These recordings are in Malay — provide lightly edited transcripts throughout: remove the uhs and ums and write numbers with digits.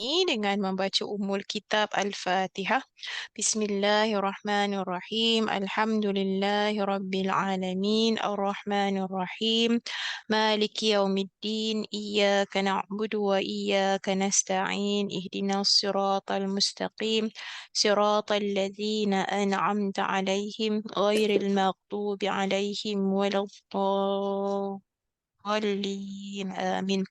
dengan membaca Ummul Kitab Al-Fatihah. Bismillahirrahmanirrahim. Alhamdulillahirabbil alamin. Arrahmanirrahim. Maliki yaumiddin. Iyyaka na'budu wa iyyaka nasta'in. Ihdinas siratal mustaqim. Siratal ladzina an'amta 'alaihim ghairil maghdubi 'alaihim waladdallin. Amin.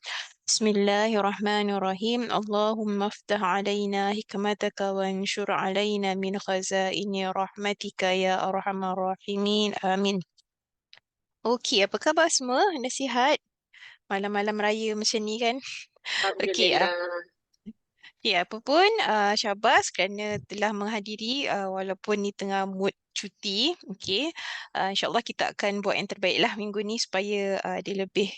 بسم الله الرحمن الرحيم اللهم افتح علينا حكمتك وانشر علينا من خزائن رحمتك يا أرحم الراحمين آمين. Okey, apa khabar semua? Anda sihat? Malam-malam raya macam ni kan? Okey, Alhamdulillah. ya, apa pun Syabas kerana telah menghadiri walaupun ni tengah mood cuti. Okey. InsyaAllah kita akan buat yang terbaik lah minggu ni supaya dia lebih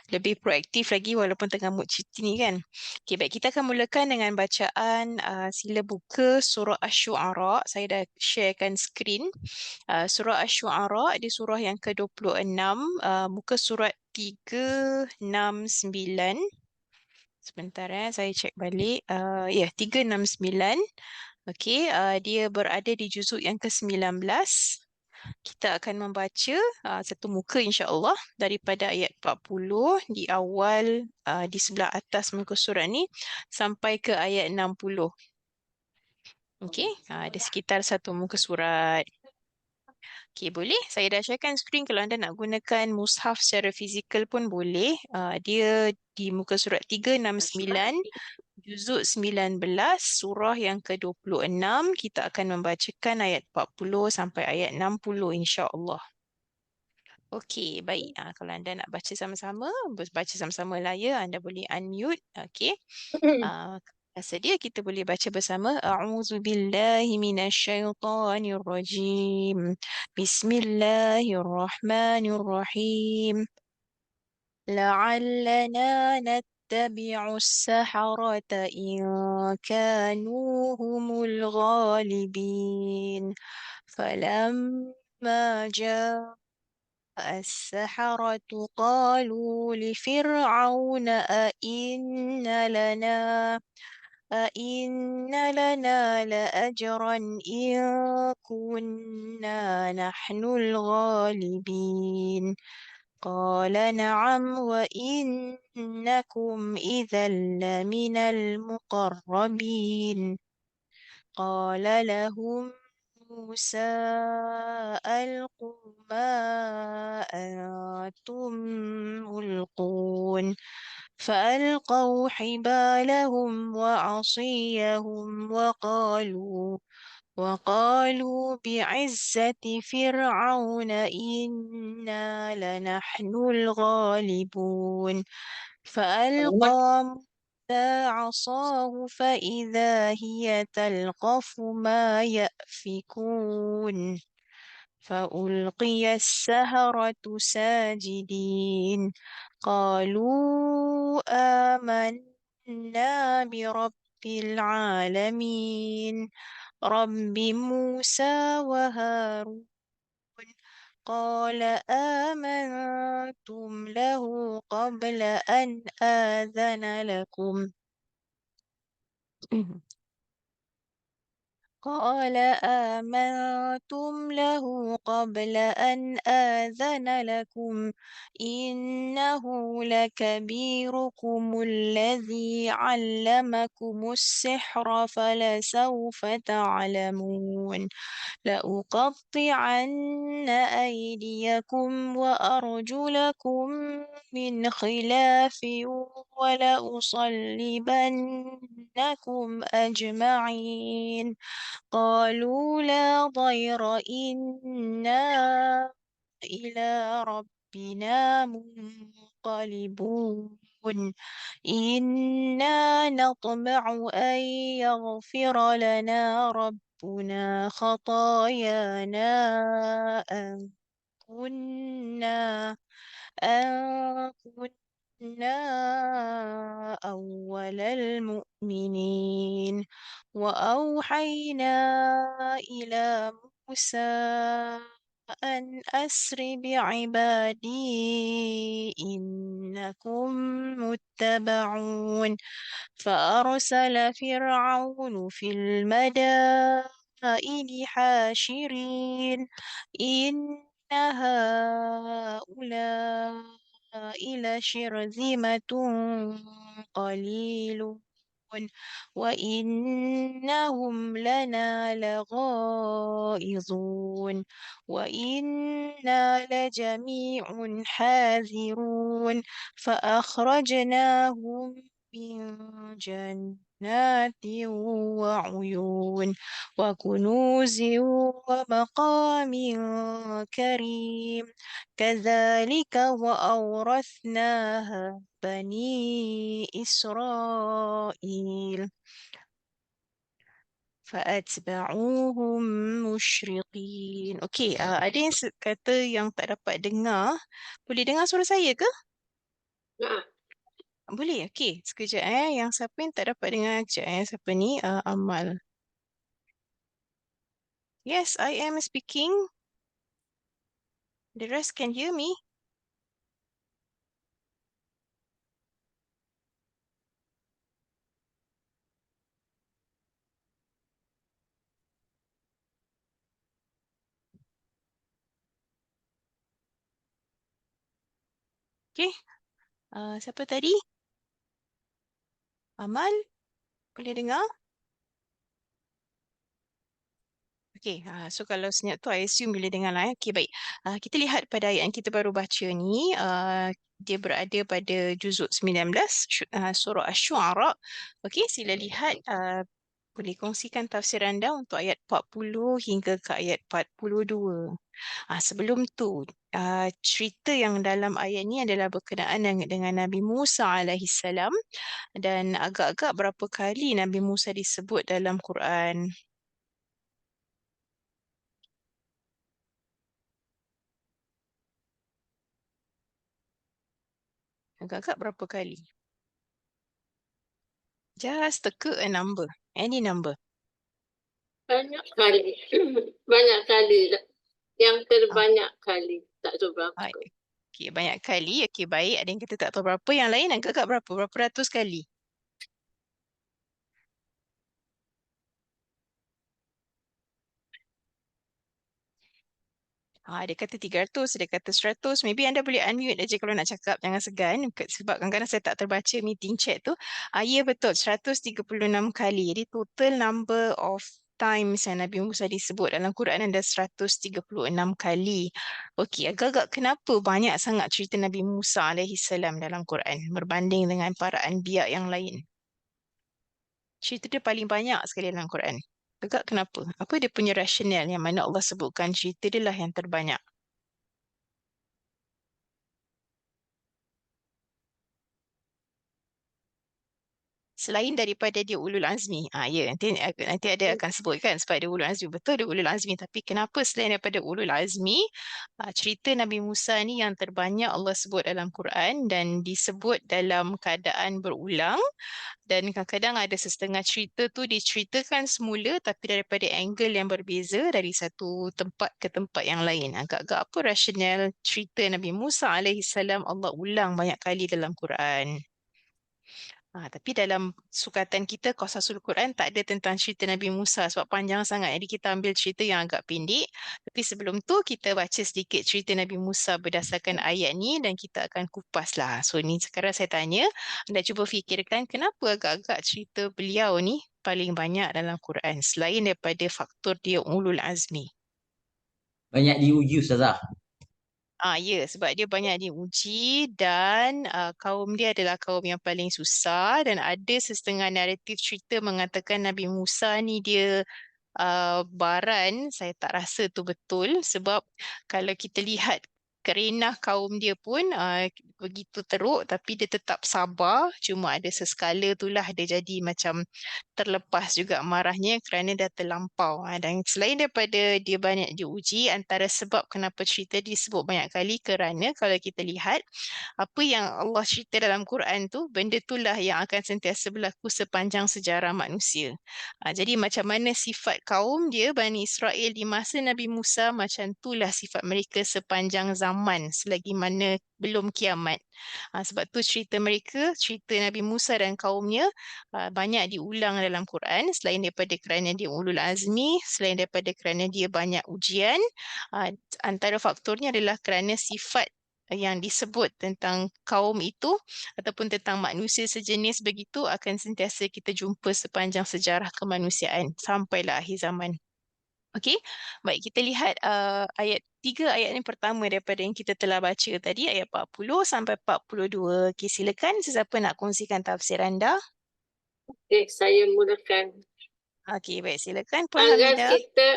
lebih proaktif lagi walaupun tengah mood cuti ni kan. Okey, baik, kita akan mulakan dengan bacaan sila buka surah Asy-Syu'ara. Saya dah sharekan skrin. Surah Asy-Syu'ara di surah yang ke-26, muka surat 369. Sebentar saya cek balik. Ya, 369. Okey, dia berada di juzuk yang ke-19. Kita akan membaca satu muka insya-Allah daripada ayat 40 di awal di sebelah atas muka surat ni sampai ke ayat 60. Okey, ada sekitar satu muka surat. Okey, boleh? Saya dah sharekan skrin. Kalau anda nak gunakan mushaf secara fizikal pun boleh. Dia di muka surat 369, juzuk 19, surah yang ke-26. Kita akan membacakan ayat 40 sampai ayat 60 insya-Allah. Okey, baik. Kalau anda nak baca sama-sama, baca sama-sama lah ya. Anda boleh unmute. Okey. Sedia kita boleh baca bersama. A'udzubillahi minasyaitonirrajim. Bismillahirrahmanirrahim. لعلنا نتبع السحرة إن كانوا هم الغالبين فلما جاء السحرة قالوا لفرعون أئن لنا لأجرا إن كنا نحن الغالبين قال نعم وإنكم إذا لمن المقربين قال لهم موسى ألقوا ما أنتم ملقون فألقوا حبالهم وعصيهم وقالوا بعزة فرعون إنا لنحن الغالبون فألقى موسى عصاه فإذا هي تلقف ما يأفكون فألقي السحرة ساجدين قالوا آمنا برب العالمين رب موسى وهارون قال آمنتم له قبل أن آذن لكم قال آمنتم له قبل أن آذن لكم إنه لكبيركم الذي علمكم السحر فلسوف تعلمون لأقطعن أيديكم وأرجلكم من خلاف ولأصلبنكم أجمعين قالوا لا ضير إنا إلى ربنا منقلبون إنا نطمع أن يغفر لنا ربنا خطايانا أن كنا أن كنا أول المؤمنين وأوحينا إلى موسى أن أسر بعبادي إنكم متبعون فأرسل فرعون في المدائن حاشرين إن هؤلاء لشرذمة قليلون وإنهم لنا لغائظون وإنا لجميع حاذرون فأخرجناهم من جنات وعيون وكنوز ومقام كريم كذلك وأورثناها بني إسرائيل فأتبعوهم مشرقين. Okey, ada yang kata yang tak dapat dengar. Boleh dengar suara saya ke? Nah, Boleh. Okey, sekejap Yang siapa yang tak dapat dengar sekejap Siapa ni? Amal. Yes, I am speaking. The rest can hear me. Okey. Siapa tadi? Amal? Boleh dengar? Okay, so kalau senyap tu I assume boleh dengar lah. Okay, baik. Kita lihat pada ayat yang kita baru baca ni. Dia berada pada juzuk 19, surah Asy-Syu'ara. Okay, sila lihat. Boleh kongsikan tafsir anda untuk ayat 40 hingga ke ayat 42. Sebelum tu, cerita yang dalam ayat ni adalah berkenaan dengan Nabi Musa alaihissalam dan agak-agak berapa kali Nabi Musa disebut dalam Quran. Agak-agak berapa kali? Just teka a number. Any number. banyak kali. Banyak kali. Yang Ah, terbanyak kali. Tak tahu berapa. ah, okay, banyak kali. Okay, baik. Ada yang kata tak tahu berapa. Yang lain agak-agak berapa? Berapa ratus kali? Dia kata 300, dia kata 100. Maybe anda boleh unmute aja kalau nak cakap. Jangan segan. Sebab kadang-kadang saya tak terbaca meeting chat tu. Ya, betul. 136 kali. Jadi total number of times yang Nabi Musa disebut dalam Quran ada 136 kali. Okey, agak-agak kenapa banyak sangat cerita Nabi Musa alaihissalam dalam Quran berbanding dengan para anbiya yang lain? Cerita dia paling banyak sekali dalam Quran. Agak kenapa? Apa dia punya rasional yang mana Allah sebutkan cerita dia lah yang terbanyak? Selain daripada dia ulul azmi. Ya, nanti ada akan sebutkan sebab dia ulul azmi. Betul dia ulul azmi. Tapi kenapa selain daripada ulul azmi, cerita Nabi Musa ni yang terbanyak Allah sebut dalam Quran dan disebut dalam keadaan berulang. Dan kadang-kadang ada setengah cerita tu diceritakan semula tapi daripada angle yang berbeza dari satu tempat ke tempat yang lain. Agak-agak apa rasional cerita Nabi Musa alaihissalam Allah ulang banyak kali dalam Quran. Tapi dalam sukatan kita Qasasul Quran tak ada tentang cerita Nabi Musa sebab panjang sangat. Jadi kita ambil cerita yang agak pendek. Tapi sebelum tu kita baca sedikit cerita Nabi Musa berdasarkan ayat ni dan kita akan kupas lah. So ni sekarang saya tanya, anda cuba fikirkan kenapa agak-agak cerita beliau ni paling banyak dalam Quran selain daripada faktor dia ulul azmi. Banyak diuji Ustazah. Ya, sebab dia banyak diuji dan kaum dia adalah kaum yang paling susah dan ada setengah naratif cerita mengatakan Nabi Musa ni dia baran. Saya tak rasa tu betul sebab kalau kita lihat kerenah kaum dia pun begitu teruk, tapi dia tetap sabar. Cuma ada seskala itulah dia jadi macam terlepas juga marahnya kerana dah terlampau. Dan selain daripada dia banyak diuji, antara sebab kenapa cerita disebut banyak kali kerana kalau kita lihat apa yang Allah cerita dalam Quran tu, benda itulah yang akan sentiasa berlaku sepanjang sejarah manusia. Jadi macam mana sifat kaum dia, Bani Israel di masa Nabi Musa, macam itulah sifat mereka sepanjang zaman selagi mana belum kiamat. Sebab tu cerita mereka, cerita Nabi Musa dan kaumnya banyak diulang dalam Quran selain daripada kerana dia ulul azmi, selain daripada kerana dia banyak ujian, antara faktornya adalah kerana sifat yang disebut tentang kaum itu ataupun tentang manusia sejenis begitu akan sentiasa kita jumpa sepanjang sejarah kemanusiaan sampailah akhir zaman. Okey, baik kita lihat tiga ayat yang pertama daripada yang kita telah baca tadi, ayat 40 sampai 42. Okey, silakan sesiapa nak kongsikan tafsir anda. Okey, saya mulakan. Okey, baik silakan Puan Agar Hamidah. kita,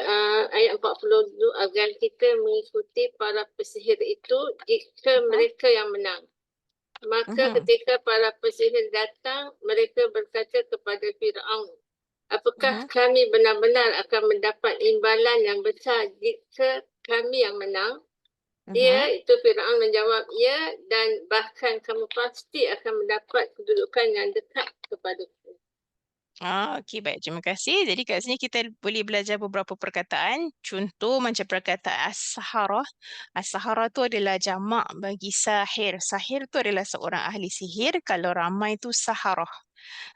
ayat 40 dulu, agar kita mengikuti para pesihir itu jika mereka yang menang. Maka ketika para pesihir datang, mereka berkata kepada Firaun, apakah kami benar-benar akan mendapat imbalan yang besar jika kami yang menang? Dia, itu Firaun menjawab, ya, dan bahkan kamu pasti akan mendapat kedudukan yang dekat kepadaku. Okey, baik. Terima kasih. Jadi kat sini kita boleh belajar beberapa perkataan. Contoh macam perkataan as-saharah. As-saharah tu adalah jamak bagi sahir. Sahir tu adalah seorang ahli sihir. Kalau ramai tu saharah.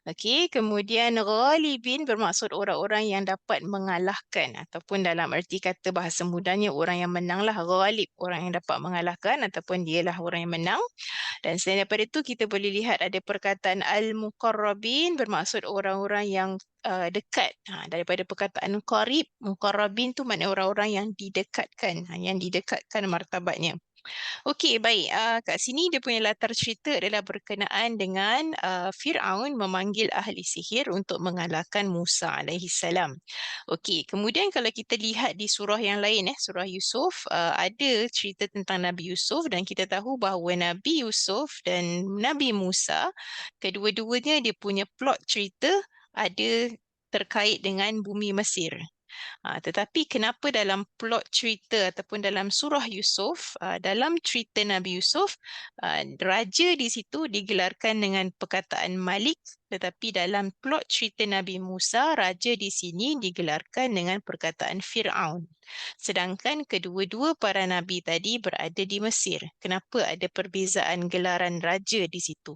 Okey, kemudian ghalibin bermaksud orang-orang yang dapat mengalahkan ataupun dalam erti kata bahasa mudanya orang yang menanglah ghalib, orang yang dapat mengalahkan ataupun dialah orang yang menang. Dan selain daripada itu kita boleh lihat ada perkataan al-muqarrabin bermaksud orang-orang yang dekat. Daripada perkataan qarib, muqarrabin tu maknanya orang-orang yang didekatkan, yang didekatkan martabatnya. Okey, baik. Kat sini dia punya latar cerita adalah berkenaan dengan Firaun memanggil ahli sihir untuk mengalahkan Musa alaihi salam. Okey, kemudian kalau kita lihat di surah yang lain, surah Yusuf, ada cerita tentang Nabi Yusuf dan kita tahu bahawa Nabi Yusuf dan Nabi Musa, kedua-duanya dia punya plot cerita ada terkait dengan bumi Mesir. Tetapi kenapa dalam plot cerita ataupun dalam surah Yusuf, dalam cerita Nabi Yusuf, raja di situ digelarkan dengan perkataan Malik, tetapi dalam plot cerita Nabi Musa, raja di sini digelarkan dengan perkataan Fir'aun. Sedangkan kedua-dua para nabi tadi berada di Mesir. Kenapa ada perbezaan gelaran raja di situ?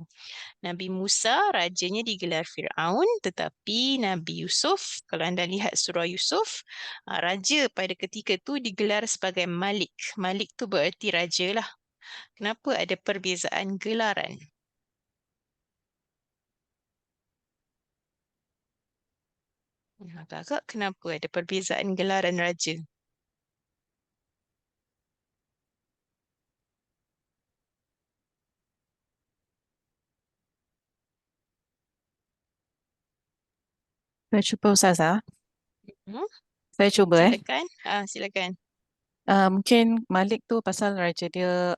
Nabi Musa rajanya digelar Fir'aun, tetapi Nabi Yusuf, kalau anda lihat surah Yusuf, raja pada ketika itu digelar sebagai Malik. Malik tu bererti raja lah. Kenapa ada perbezaan gelaran? Kakak, kenapa ada perbezaan gelaran raja? Saya cuba Ustazah. Hmm? Saya cuba Silakan. Silakan. Mungkin Malik tu pasal raja dia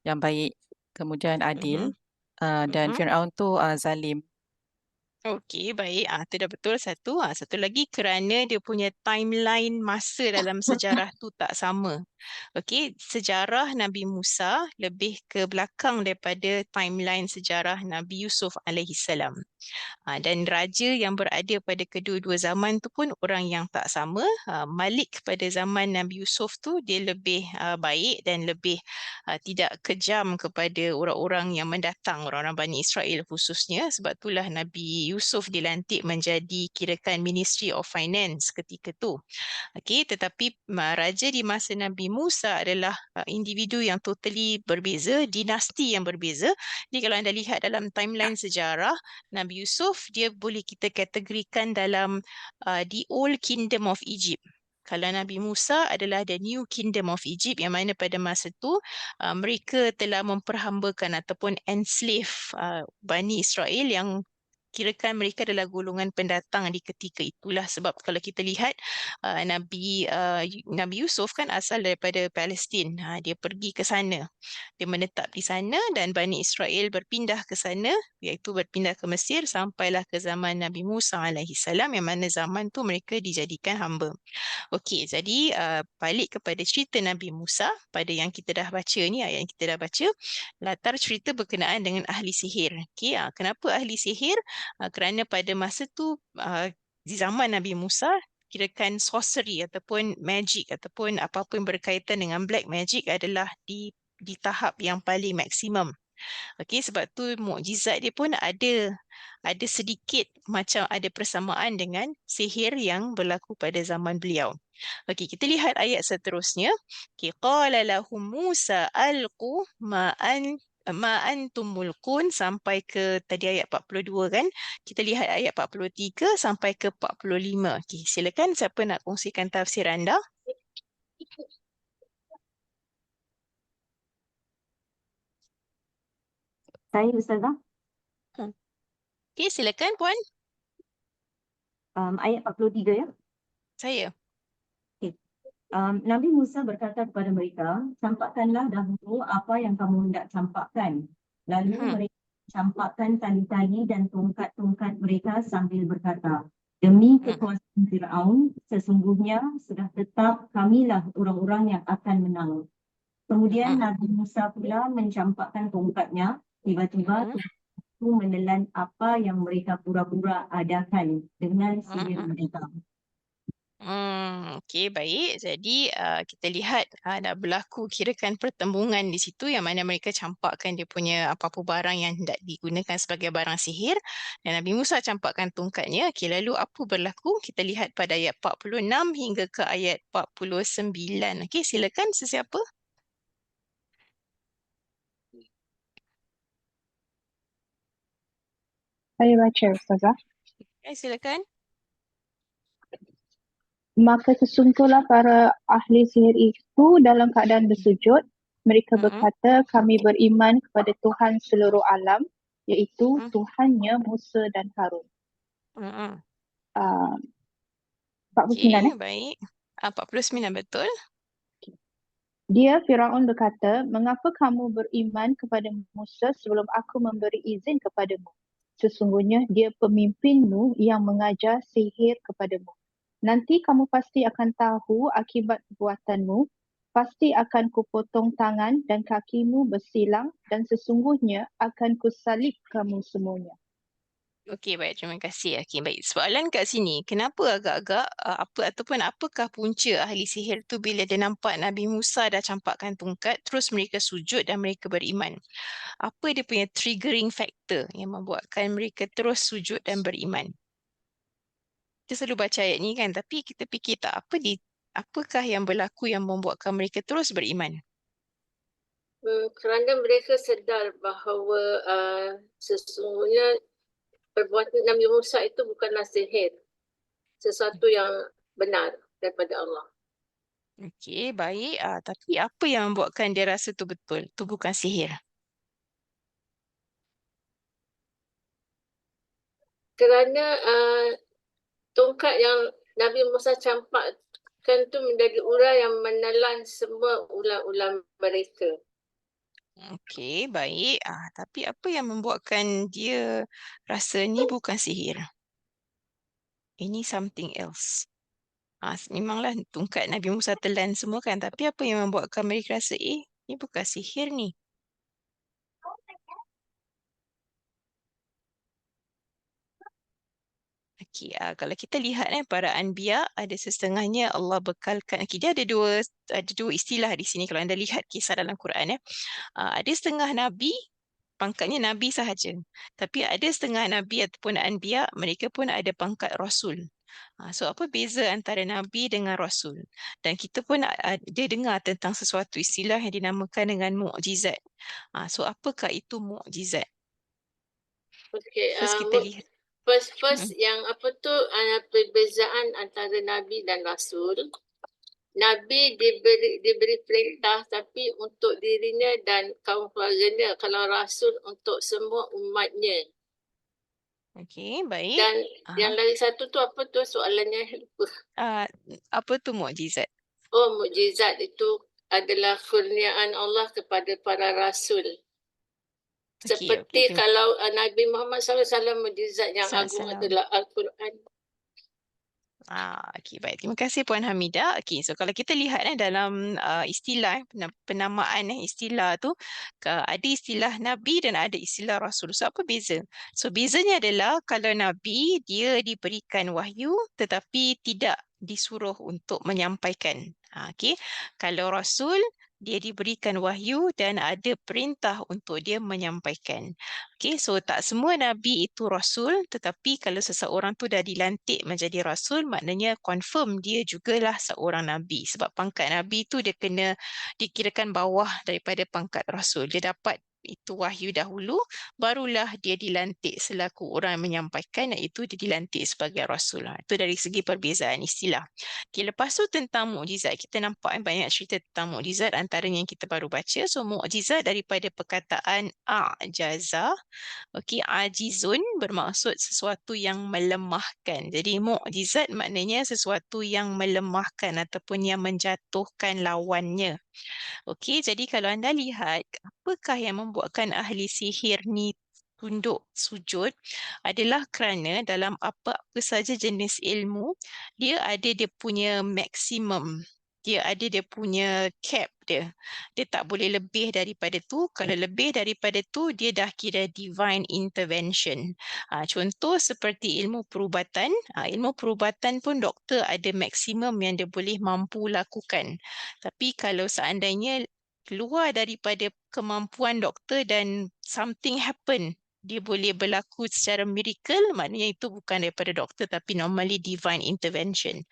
yang baik, kemudian adil, dan Firaun tu zalim. Okey, baik. Itu dah betul satu. Satu lagi kerana dia punya timeline masa dalam sejarah tu tak sama. Okey, sejarah Nabi Musa lebih ke belakang daripada timeline sejarah Nabi Yusuf alaihi salam. Dan raja yang berada pada kedua-dua zaman tu pun orang yang tak sama. Malik pada zaman Nabi Yusuf tu dia lebih baik dan lebih tidak kejam kepada orang-orang yang mendatang, orang-orang Bani Israel khususnya. Sebab itulah Nabi Yusuf dilantik menjadi kirakan Ministry of Finance ketika tu. Okey, tetapi raja di masa Nabi Musa adalah individu yang totally berbeza, dinasti yang berbeza. Jadi kalau anda lihat dalam timeline sejarah, Nabi Yusuf dia boleh kita kategorikan dalam the old kingdom of Egypt. Kalau Nabi Musa adalah the new kingdom of Egypt yang mana pada masa tu mereka telah memperhambakan ataupun enslave Bani Israel yang kirakan mereka adalah golongan pendatang di ketika itulah. Sebab kalau kita lihat Nabi Yusuf kan asal daripada Palestin. Dia pergi ke sana. Dia menetap di sana dan Bani Israel berpindah ke sana, iaitu berpindah ke Mesir sampailah ke zaman Nabi Musa alaihissalam, yang mana zaman tu mereka dijadikan hamba. Okey, jadi balik kepada cerita Nabi Musa pada yang kita dah baca ni, ayat yang kita dah baca, latar cerita berkenaan dengan ahli sihir. Okey, kenapa ahli sihir? Kerana pada masa tu di zaman Nabi Musa, kirakan sorcery ataupun magic ataupun apa-apa yang berkaitan dengan black magic adalah di tahap yang paling maksimum. Okey, sebab tu mukjizat dia pun ada sedikit macam ada persamaan dengan sihir yang berlaku pada zaman beliau. Okey, kita lihat ayat seterusnya. Okey, qala lahum Musa alqu ma antum mulqun sampai ke tadi ayat 42 kan. Kita lihat ayat 43 sampai ke 45. Okey, silakan siapa nak kongsikan tafsir anda? Saya Ustazah, Okey, silakan puan. ayat 43 ya. Saya. Nabi Musa berkata kepada mereka, campakkanlah dahulu apa yang kamu hendak campakkan. Lalu mereka campakkan tali-tali dan tongkat-tongkat mereka sambil berkata, demi kekuasaan Firaun, sesungguhnya sudah tetap kamilah orang-orang yang akan menang. Kemudian Nabi Musa pula mencampakkan tongkatnya, tiba-tiba tongkat itu menelan apa yang mereka pura-pura adakan dengan sihir mereka. Okey, baik. Jadi kita lihat dah berlaku kirakan pertembungan di situ yang mana mereka campakkan dia punya apa-apa barang yang hendak digunakan sebagai barang sihir dan Nabi Musa campakkan tongkatnya. Okey, lalu apa berlaku? Kita lihat pada ayat 46 hingga ke ayat 49. Okey, silakan sesiapa. Saya baca, Ustazah. Silakan. Maka sesungguhnya para ahli sihir itu dalam keadaan bersujud. Mereka berkata, kami beriman kepada Tuhan seluruh alam, iaitu Tuhannya Musa dan Harun. 49 Okey, baik. 49 betul. Dia, Firaun berkata, mengapa kamu beriman kepada Musa sebelum aku memberi izin kepadamu? Sesungguhnya dia pemimpinmu yang mengajar sihir kepadamu. Nanti kamu pasti akan tahu akibat perbuatanmu. Pasti akan kupotong tangan dan kakimu bersilang dan sesungguhnya akan kusalib kamu semuanya. Okey, baik. Terima kasih. Okey, baik. Soalan kat sini, kenapa agak-agak apakah punca ahli sihir tu bila dia nampak Nabi Musa dah campakkan tongkat, terus mereka sujud dan mereka beriman? Apa dia punya triggering factor yang membuatkan mereka terus sujud dan beriman? Kita selalu baca ayat ni kan, tapi kita fikir tak apakah yang berlaku yang membuatkan mereka terus beriman? Kerana mereka sedar bahawa sesungguhnya perbuatan Nabi Musa itu bukanlah sihir, sesuatu yang benar daripada Allah. Okey, baik. Tapi apa yang membuatkan dia rasa tu betul? Tu bukan sihir. Kerana tongkat yang Nabi Musa campakkan tu menjadi ular yang menelan semua ular-ular mereka. Okey, baik. Tapi apa yang membuatkan dia rasa ni bukan sihir? Ini something else. Memanglah tongkat Nabi Musa telan semua kan, tapi apa yang membuatkan mereka rasa, ni bukan sihir ni. Okey, kalau kita lihat para anbiya ada setengahnya Allah bekalkan. Okey, dia ada dua istilah di sini kalau anda lihat kisah dalam Quran ada setengah nabi pangkatnya nabi sahaja. Tapi ada setengah nabi ataupun anbiya mereka pun ada pangkat rasul. So apa beza antara nabi dengan rasul? Dan kita pun dia dengar tentang sesuatu istilah yang dinamakan dengan mukjizat. So apakah itu mukjizat? Okey, First kita lihat. First yang apa tu perbezaan antara Nabi dan Rasul. Nabi diberi perintah tapi untuk dirinya dan kaum keluarganya. Kalau Rasul untuk semua umatnya. Okey, baik. Dan yang Aha. lagi satu tu apa tu soalannya? Lupa. Apa tu mukjizat? Oh, mukjizat itu adalah kurniaan Allah kepada para rasul. Okey, Seperti okey. kalau Nabi Muhammad SAW mukjizat yang agung Salam. adalah Al-Quran. Okey, baik. Terima kasih Puan Hamidah. Okey, so kalau kita lihat dalam istilah penamaan istilah tu ada istilah Nabi dan ada istilah Rasul. So apa beza? So bezanya adalah kalau Nabi dia diberikan wahyu tetapi tidak disuruh untuk menyampaikan. Okey. Kalau Rasul dia diberikan wahyu dan ada perintah untuk dia menyampaikan. Okay, so tak semua Nabi itu Rasul, tetapi kalau seseorang tu dah dilantik menjadi Rasul, maknanya confirm dia jugalah seorang Nabi. Sebab pangkat Nabi itu dia kena dikirakan bawah daripada pangkat Rasul. Dia dapat itu wahyu dahulu, barulah dia dilantik selaku orang yang menyampaikan, iaitu dia dilantik sebagai Rasul. Itu dari segi perbezaan istilah. Okay, lepas tu tentang mukjizat, kita nampak banyak cerita tentang mukjizat, antaranya yang kita baru baca. So mukjizat daripada perkataan a'jaza. Okey, ajizun bermaksud sesuatu yang melemahkan. Jadi mukjizat maknanya sesuatu yang melemahkan ataupun yang menjatuhkan lawannya. Okey, jadi kalau anda lihat, apakah yang membuatkan ahli sihir ni tunduk sujud adalah kerana dalam apa-apa saja jenis ilmu, dia ada dia punya maksimum. Dia ada dia punya cap dia. Dia tak boleh lebih daripada tu. Kalau lebih daripada tu, dia dah kira divine intervention. Contoh seperti ilmu perubatan. Ilmu perubatan pun doktor ada maksimum yang dia boleh mampu lakukan. Tapi kalau seandainya keluar daripada kemampuan doktor dan something happen, dia boleh berlaku secara miracle, maknanya itu bukan daripada doktor tapi normally divine intervention.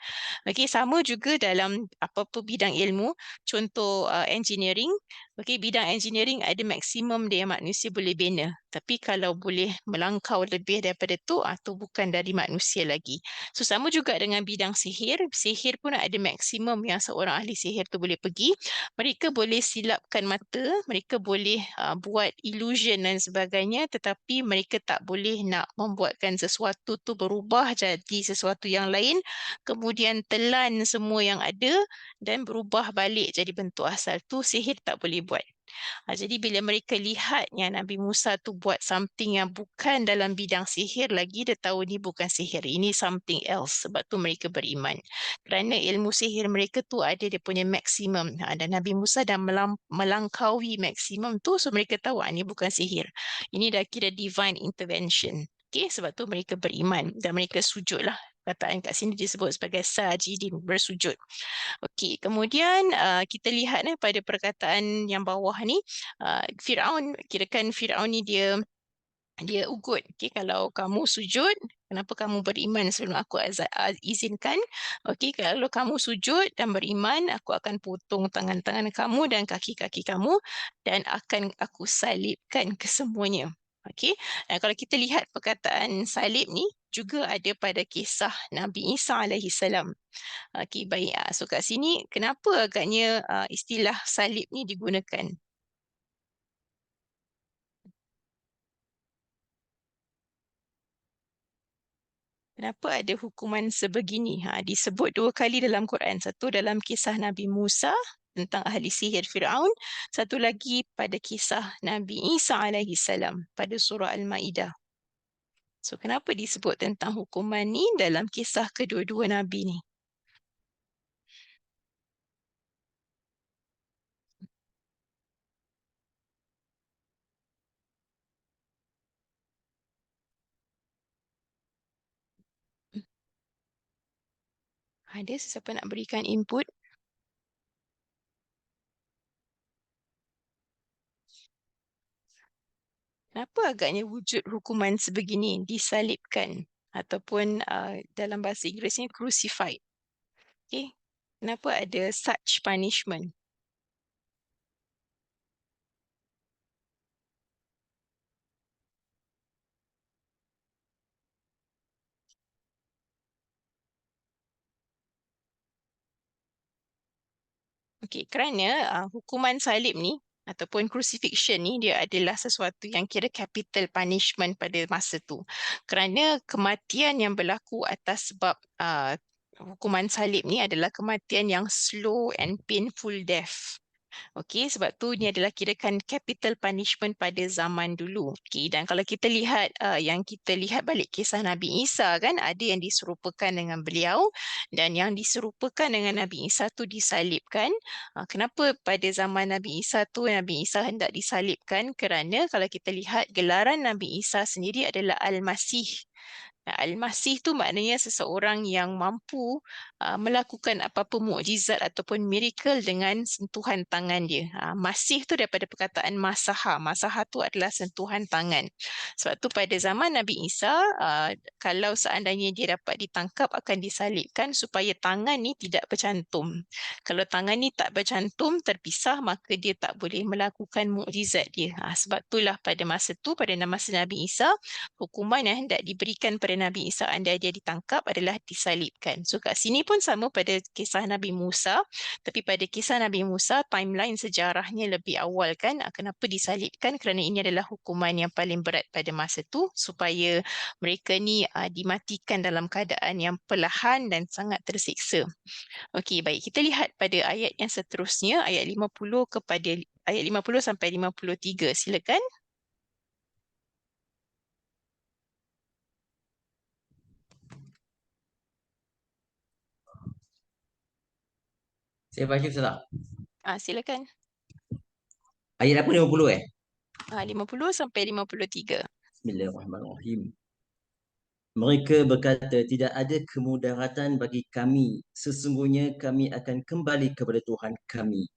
Okey, sama juga dalam apa-apa bidang ilmu, contoh engineering. Okey, bidang engineering ada maksimum dia manusia boleh bina. Tapi kalau boleh melangkau lebih daripada tu bukan dari manusia lagi. So sama juga dengan bidang sihir, sihir pun ada maksimum yang seorang ahli sihir tu boleh pergi. Mereka boleh silapkan mata, mereka boleh buat illusion dan sebagainya, tetapi mereka tak boleh nak membuatkan sesuatu tu berubah jadi sesuatu yang lain, kemudian telan semua yang ada dan berubah balik jadi bentuk asal. Tu sihir tak boleh buat. Jadi bila mereka lihat yang Nabi Musa tu buat something yang bukan dalam bidang sihir lagi, dia tahu ni bukan sihir, ini something else. Sebab tu mereka beriman. Kerana ilmu sihir mereka tu ada dia punya maksimum. Dan Nabi Musa dah melangkaui maksimum tu, so mereka tahu ni bukan sihir. Ini dah kira divine intervention. Okay, sebab tu mereka beriman dan mereka sujud lah. Kataan kat sini disebut sebagai sajidin, bersujud. Okey, kemudian kita lihat pada perkataan yang bawah ni, Firaun, kirakan Firaun ni dia ugut. Okey, kalau kamu sujud, kenapa kamu beriman sebelum aku izinkan? Okey, kalau kamu sujud dan beriman, aku akan potong tangan-tangan kamu dan kaki-kaki kamu dan akan aku salibkan kesemuanya. Okey, kalau kita lihat perkataan salib ni juga ada pada kisah Nabi Isa alaihi salam. Okey, baik. So kat sini, kenapa agaknya istilah salib ni digunakan? Kenapa ada hukuman sebegini? Disebut dua kali dalam Quran. Satu dalam kisah Nabi Musa tentang ahli sihir Firaun. Satu lagi pada kisah Nabi Isa alaihi salam pada surah Al-Ma'idah. So kenapa disebut tentang hukuman ni dalam kisah kedua-dua Nabi ni? Ada sesiapa nak berikan input? Kenapa agaknya wujud hukuman sebegini disalibkan ataupun dalam bahasa Inggerisnya crucified? Okay. Kenapa ada such punishment? Okay, kerana hukuman salib ni ataupun crucifixion ni dia adalah sesuatu yang kira capital punishment pada masa tu. Kerana kematian yang berlaku atas sebab hukuman salib ni adalah kematian yang slow and painful death. Okey, sebab tu ni adalah kirakan capital punishment pada zaman dulu. Okey, dan kalau kita lihat yang kita lihat balik kisah Nabi Isa kan, ada yang diserupakan dengan beliau dan yang diserupakan dengan Nabi Isa tu disalibkan. Kenapa pada zaman Nabi Isa tu Nabi Isa hendak disalibkan? Kerana kalau kita lihat gelaran Nabi Isa sendiri adalah Al-Masih. Al-Masih tu maknanya seseorang yang mampu melakukan apa-apa mukjizat ataupun miracle dengan sentuhan tangan dia. Masih tu daripada perkataan masaha. Masaha tu adalah sentuhan tangan. Sebab tu pada zaman Nabi Isa, kalau seandainya dia dapat ditangkap akan disalibkan supaya tangan ni tidak bercantum. Kalau tangan ni tak bercantum, terpisah, maka dia tak boleh melakukan mukjizat dia. Sebab itulah pada masa tu, pada masa Nabi Isa, hukuman yang hendak diberikan pada Nabi Isa andai dia ditangkap adalah disalibkan. So kat sini pun sama pada kisah Nabi Musa, tapi pada kisah Nabi Musa timeline sejarahnya lebih awal kan. Kenapa disalibkan? Kerana ini adalah hukuman yang paling berat pada masa tu supaya mereka ni dimatikan dalam keadaan yang perlahan dan sangat tersiksa. Okey, baik. Kita lihat pada ayat yang seterusnya, ayat 50 kepada ayat 50 sampai 53. Silakan. Saya baca Ustazah. Silakan. Ayat apa 50 50 sampai 53. Bismillahirrahmanirrahim. Mereka berkata, tidak ada kemudaratan bagi kami. Sesungguhnya kami akan kembali kepada Tuhan kami.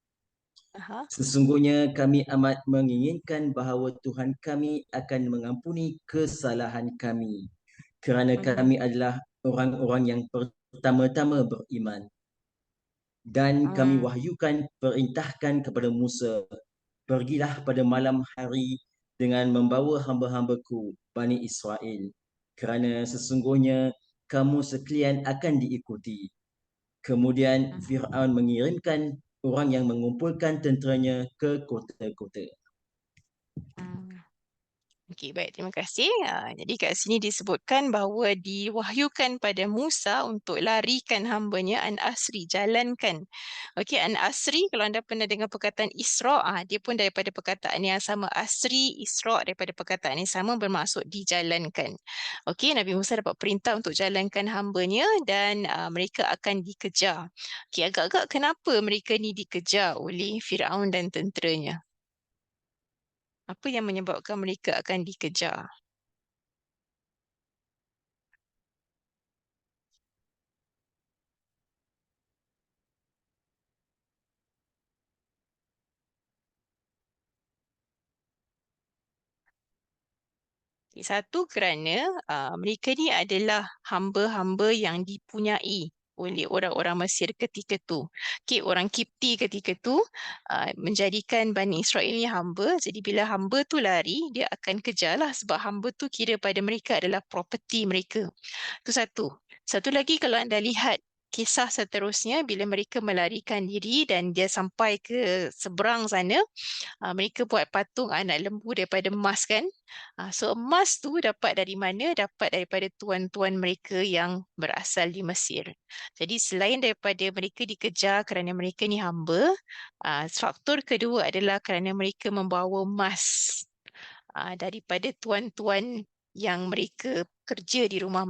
Sesungguhnya kami amat menginginkan bahawa Tuhan kami akan mengampuni kesalahan kami. Kerana kami adalah orang-orang yang pertama-tama beriman. Dan kami wahyukan, perintahkan kepada Musa, pergilah pada malam hari dengan membawa hamba-hambaku, Bani Israel. Kerana sesungguhnya kamu sekalian akan diikuti. Kemudian Fir'aun mengirimkan orang yang mengumpulkan tenteranya ke kota-kota. Okey, baik. Terima kasih. Jadi kat sini disebutkan bahawa diwahyukan pada Musa untuk larikan hambanya An-Asri, jalankan. Okey, An-Asri, kalau anda pernah dengar perkataan Isra', dia pun daripada perkataan yang sama. Asri, Isra' daripada perkataan yang sama bermaksud dijalankan. Okey, Nabi Musa dapat perintah untuk jalankan hambanya dan mereka akan dikejar. Okey, agak-agak kenapa mereka ni dikejar oleh Firaun dan tenteranya? Apa yang menyebabkan mereka akan dikejar? Satu, kerana mereka ni adalah hamba-hamba yang dipunyai oleh orang-orang Mesir ketika tu. Okay, orang Kipti ketika tu menjadikan Bani Israel ni hamba. Jadi bila hamba tu lari, dia akan kejarlah sebab hamba tu kira pada mereka adalah property mereka. Itu satu. Satu lagi, kalau anda lihat kisah seterusnya, bila mereka melarikan diri dan dia sampai ke seberang sana, mereka buat patung anak lembu daripada emas kan. So emas tu dapat dari mana? Dapat daripada tuan-tuan mereka yang berasal di Mesir. Jadi selain daripada mereka dikejar kerana mereka ni hamba, faktor kedua adalah kerana mereka membawa emas daripada tuan-tuan yang mereka kerja di rumah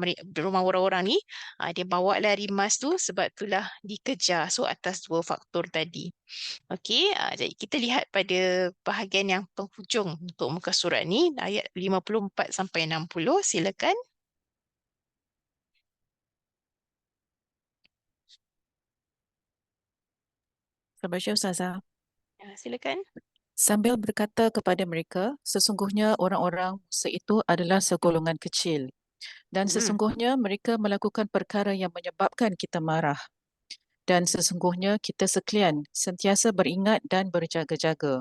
orang-orang ni. Dia bawa lari emas tu, sebab itulah dikejar. So atas dua faktor tadi. Okey, jadi kita lihat pada bahagian yang penghujung untuk muka surat ni, ayat 54 sampai 60. Silakan. Saya baca Ustazah. Silakan. Sambil berkata kepada mereka, sesungguhnya orang-orang Musa itu adalah segolongan kecil. Dan sesungguhnya mereka melakukan perkara yang menyebabkan kita marah. Dan sesungguhnya kita sekalian sentiasa beringat dan berjaga-jaga.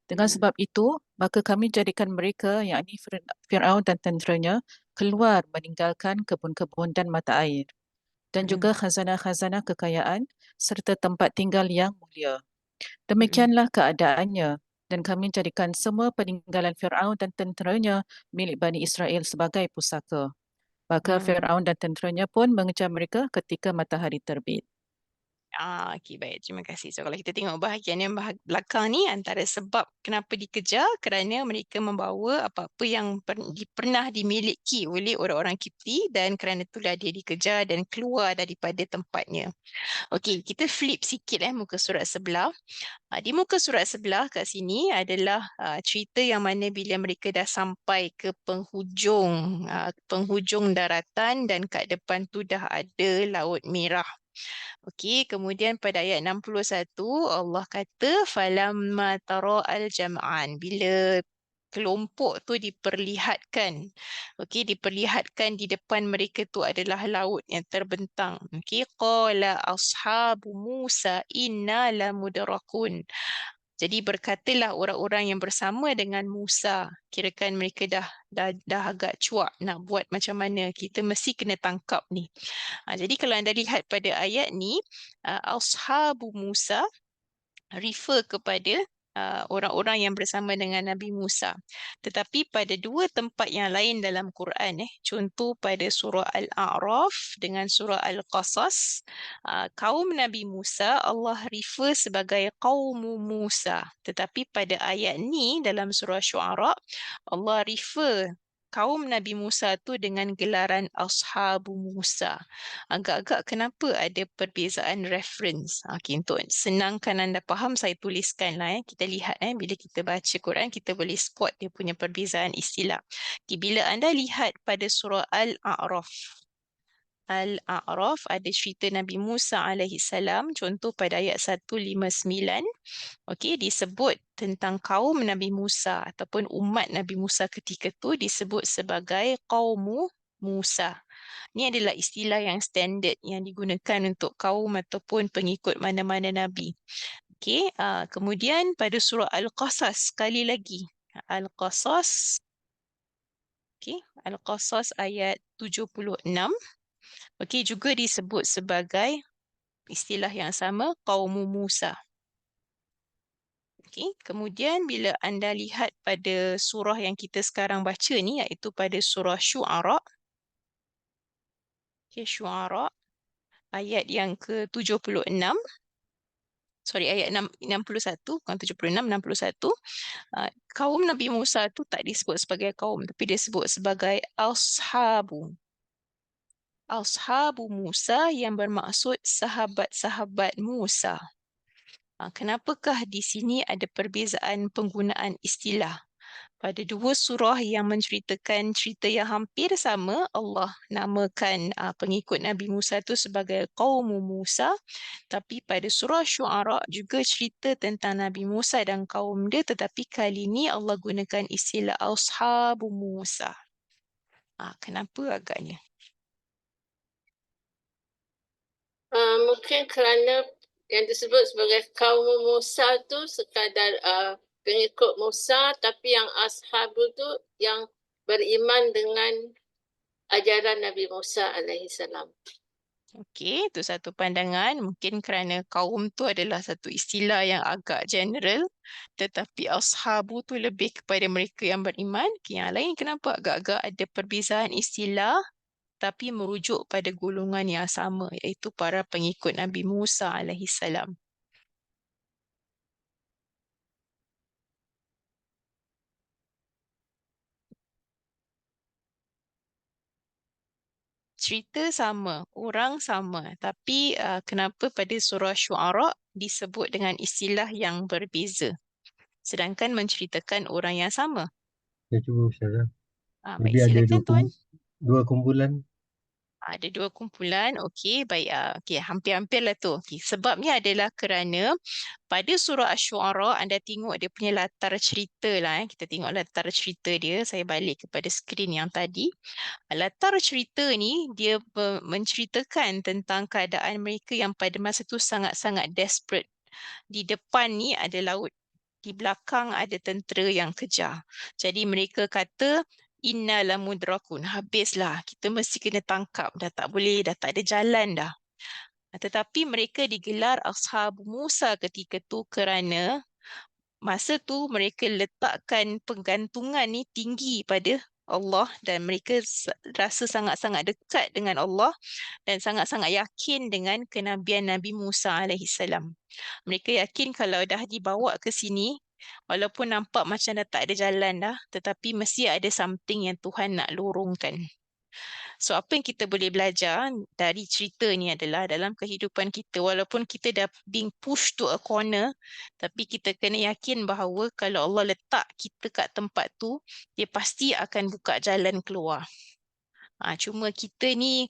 Dengan sebab itu, maka kami jadikan mereka, yakni Fir'aun dan tenteranya, keluar meninggalkan kebun-kebun dan mata air. Dan juga khazanah-khazanah kekayaan serta tempat tinggal yang mulia. Demikianlah keadaannya. dan kami jadikan semua peninggalan Firaun dan tenteranya milik Bani Israel sebagai pusaka. Maka Firaun dan tenteranya pun mengejar mereka ketika matahari terbit. Okey, baik. Terima kasih. So, kalau kita tengok bahagian yang belakang ni, antara sebab kenapa dikejar, kerana mereka membawa apa-apa yang pernah dimiliki oleh orang-orang Kipti dan kerana itulah dia dikejar dan keluar daripada tempatnya. Okey, kita flip sikit muka surat sebelah. Di muka surat sebelah kat sini adalah cerita yang mana bila mereka dah sampai ke penghujung daratan dan kat depan tu dah ada Laut Merah. Okey, kemudian pada ayat 61 Allah kata falamma tara'al jam'an, bila kelompok tu diperlihatkan. Okey, diperlihatkan di depan mereka tu adalah laut yang terbentang. Okey, qala ashabu Musa inna lamudrakun. Jadi berkatalah orang-orang yang bersama dengan Musa, kirakan mereka dah agak cuak nak buat macam mana, kita mesti kena tangkap ni. Jadi kalau anda lihat pada ayat ni, ashabu Musa refer kepada orang-orang yang bersama dengan Nabi Musa. Tetapi pada dua tempat yang lain dalam Quran, contoh pada surah Al-A'raf dengan surah Al-Qasas, kaum Nabi Musa Allah refer sebagai kaum Musa. Tetapi pada ayat ni dalam surah Syu'ara, Allah refer kaum Nabi Musa tu dengan gelaran Ashabu Musa. Agak-agak kenapa ada perbezaan reference? Okey, untuk senangkan anda faham, saya tuliskanlah. Kita lihat bila kita baca Quran, kita boleh spot dia punya perbezaan istilah. Okay, bila anda lihat pada surah Al-A'raf, Al-A'raf ada cerita Nabi Musa alaihi salam, contoh pada ayat 159. Okey, disebut tentang kaum Nabi Musa ataupun umat Nabi Musa ketika itu disebut sebagai kaum Musa. Ini adalah istilah yang standard yang digunakan untuk kaum ataupun pengikut mana-mana Nabi. Okey, kemudian pada surah Al-Qasas sekali lagi. Al-Qasas. Okey, Al-Qasas ayat 76. Okey, juga disebut sebagai istilah yang sama, kaum Musa. Okey, kemudian bila anda lihat pada surah yang kita sekarang baca ni, iaitu pada surah Syu'ara. Okey, Syu'ara ayat yang ke-76. Sorry, ayat 61, bukan 76, 61. Kaum Nabi Musa tu tak disebut sebagai kaum, tapi disebut sebagai Ashabu. Ashabu Musa yang bermaksud sahabat-sahabat Musa. Kenapakah di sini ada perbezaan penggunaan istilah? Pada dua surah yang menceritakan cerita yang hampir sama, Allah namakan pengikut Nabi Musa itu sebagai kaum Musa. Tapi pada surah Syu'ara juga cerita tentang Nabi Musa dan kaum dia, tetapi kali ini Allah gunakan istilah Ashabu Musa. Kenapa agaknya? Mungkin kerana yang disebut sebagai kaum Musa tu sekadar pengikut Musa, tapi yang ashabu tu yang beriman dengan ajaran Nabi Musa alaihi salam. Okey, itu satu pandangan. Mungkin kerana kaum tu adalah satu istilah yang agak general, tetapi ashabu tu lebih kepada mereka yang beriman. Yang lain kenapa agak-agak ada perbezaan istilah tapi merujuk pada golongan yang sama, iaitu para pengikut Nabi Musa alaihi salam. Cerita sama, orang sama, tapi kenapa pada surah Syu'ara disebut dengan istilah yang berbeza, sedangkan menceritakan orang yang sama? Saya cuba Ustazah. Baik, Jadi ada silakan Tuan. dua kumpulan. Ada dua kumpulan, okey, baik. Okey, hampir-hampirlah tu. Okay, sebabnya adalah kerana pada surah Asy-Syu'ara anda tengok dia punya latar cerita lah. Kita tengok latar cerita dia. Saya balik kepada skrin yang tadi. Latar cerita ni dia menceritakan tentang keadaan mereka yang pada masa tu sangat-sangat desperate. Di depan ni ada laut, di belakang ada tentera yang kejar. Jadi mereka kata, inna lamudrakun, habislah, kita mesti kena tangkap, dah tak boleh, dah tak ada jalan dah. Tetapi mereka digelar Ashab Musa ketika tu kerana masa tu mereka letakkan pergantungan ni tinggi pada Allah dan mereka rasa sangat-sangat dekat dengan Allah dan sangat-sangat yakin dengan kenabian Nabi Musa alaihissalam. Mereka yakin kalau dah dibawa ke sini, walaupun nampak macam dah tak ada jalan dah, tetapi mesti ada something yang Tuhan nak lorongkan. So apa yang kita boleh belajar dari cerita ni adalah dalam kehidupan kita, walaupun kita dah being pushed to a corner, tapi kita kena yakin bahawa kalau Allah letak kita kat tempat tu, dia pasti akan buka jalan keluar. Cuma kita ni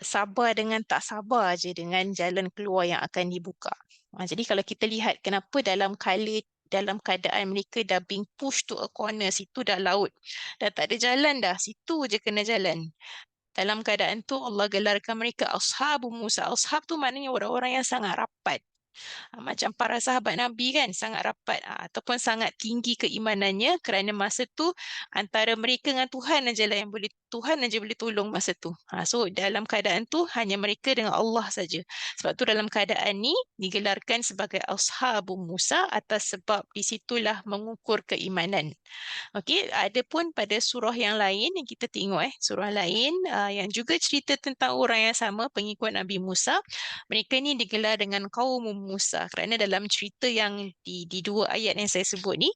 sabar dengan tak sabar je dengan jalan keluar yang akan dibuka. Jadi kalau kita lihat kenapa dalam keadaan mereka dah being pushed to a corner, situ dah laut, dah tak ada jalan dah, situ je kena jalan. Dalam keadaan tu Allah gelarkan mereka Ashabu Musa. Ashab tu maknanya orang-orang yang sangat rapat. Macam para sahabat Nabi kan, sangat rapat ataupun sangat tinggi keimanannya kerana masa tu antara mereka dengan Tuhan aja lah yang boleh, Tuhan aja boleh tolong masa tu. So dalam keadaan tu hanya mereka dengan Allah saja. Sebab tu dalam keadaan ni digelarkan sebagai Ashabu Musa atas sebab di situlah mengukur keimanan. Okey, ada pun pada surah yang lain yang kita tengok surah lain yang juga cerita tentang orang yang sama, pengikut Nabi Musa. Mereka ni digelar dengan kaum Musa kerana dalam cerita yang di dua ayat yang saya sebut ni,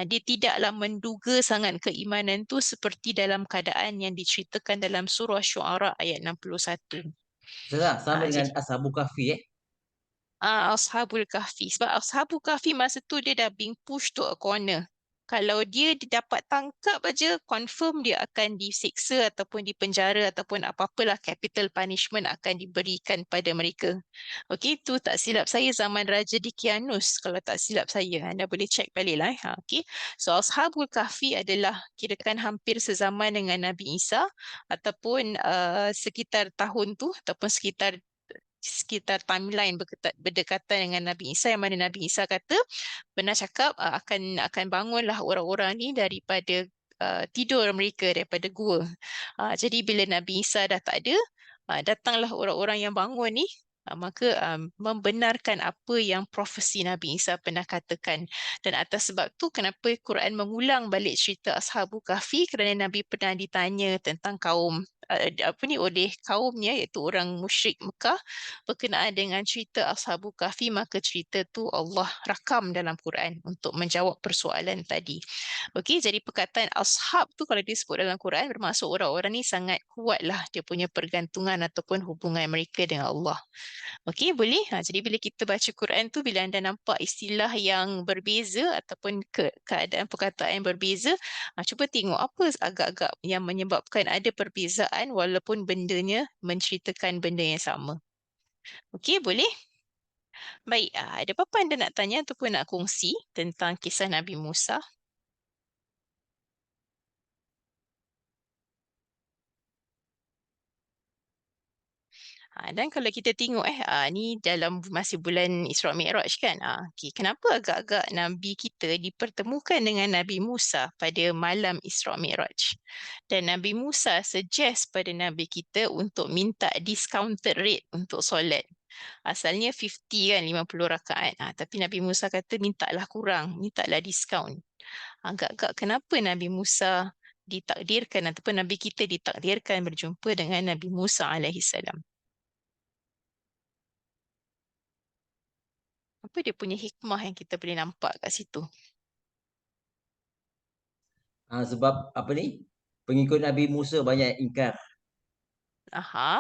dia tidaklah menduga sangat keimanan tu seperti dalam keadaan yang diceritakan dalam surah Syuara ayat 61. Ustazah, sama dengan Jadi Ashabul Kahfi Ashabul Kahfi. Sebab Ashabul Kahfi masa tu dia dah being pushed to a corner. Kalau dia dapat tangkap aja, confirm dia akan disiksa ataupun dipenjara ataupun apa-apalah capital punishment akan diberikan pada mereka. Okey, tu tak silap saya zaman Raja Dikianus, kalau tak silap saya. Anda boleh check balik lah. Okey. So Ashabul Kahfi adalah kirakan hampir sezaman dengan Nabi Isa ataupun sekitar tahun tu ataupun sekitar timeline berdekatan dengan Nabi Isa, yang mana Nabi Isa kata pernah cakap akan bangunlah orang-orang ni daripada tidur mereka daripada gua. Jadi bila Nabi Isa dah tak ada, datanglah orang-orang yang bangun ni, maka membenarkan apa yang profesi Nabi Isa pernah katakan. Dan atas sebab tu kenapa Quran mengulang balik cerita Ashabul Kahfi, kerana Nabi pernah ditanya tentang oleh kaumnya, iaitu orang musyrik Mekah, berkenaan dengan cerita Ashabul Kahfi, maka cerita tu Allah rakam dalam Quran untuk menjawab persoalan tadi. Okey, jadi perkataan ashab tu kalau disebut dalam Quran bermaksud orang-orang ni sangat kuatlah dia punya pergantungan ataupun hubungan mereka dengan Allah. Okey, boleh? Jadi bila kita baca Quran tu, bila anda nampak istilah yang berbeza ataupun keadaan perkataan yang berbeza, cuba tengok apa agak-agak yang menyebabkan ada perbezaan walaupun bendanya menceritakan benda yang sama. Okey, boleh? Baik, ada apa-apa anda nak tanya ataupun nak kongsi tentang kisah Nabi Musa? Dan kalau kita tengok ni dalam masih bulan Isra Mi'raj kan. Okay, kenapa agak-agak Nabi kita dipertemukan dengan Nabi Musa pada malam Isra Mi'raj? Dan Nabi Musa suggest pada Nabi kita untuk minta discounted rate untuk solat. Asalnya 50 kan, 50 rakaat. Tapi Nabi Musa kata mintalah kurang, mintalah diskaun. Agak-agak kenapa Nabi Musa ditakdirkan ataupun Nabi kita ditakdirkan berjumpa dengan Nabi Musa alaihissalam? Apa dia punya hikmah yang kita boleh nampak kat situ? Sebab apa ni? Pengikut Nabi Musa banyak ingkar.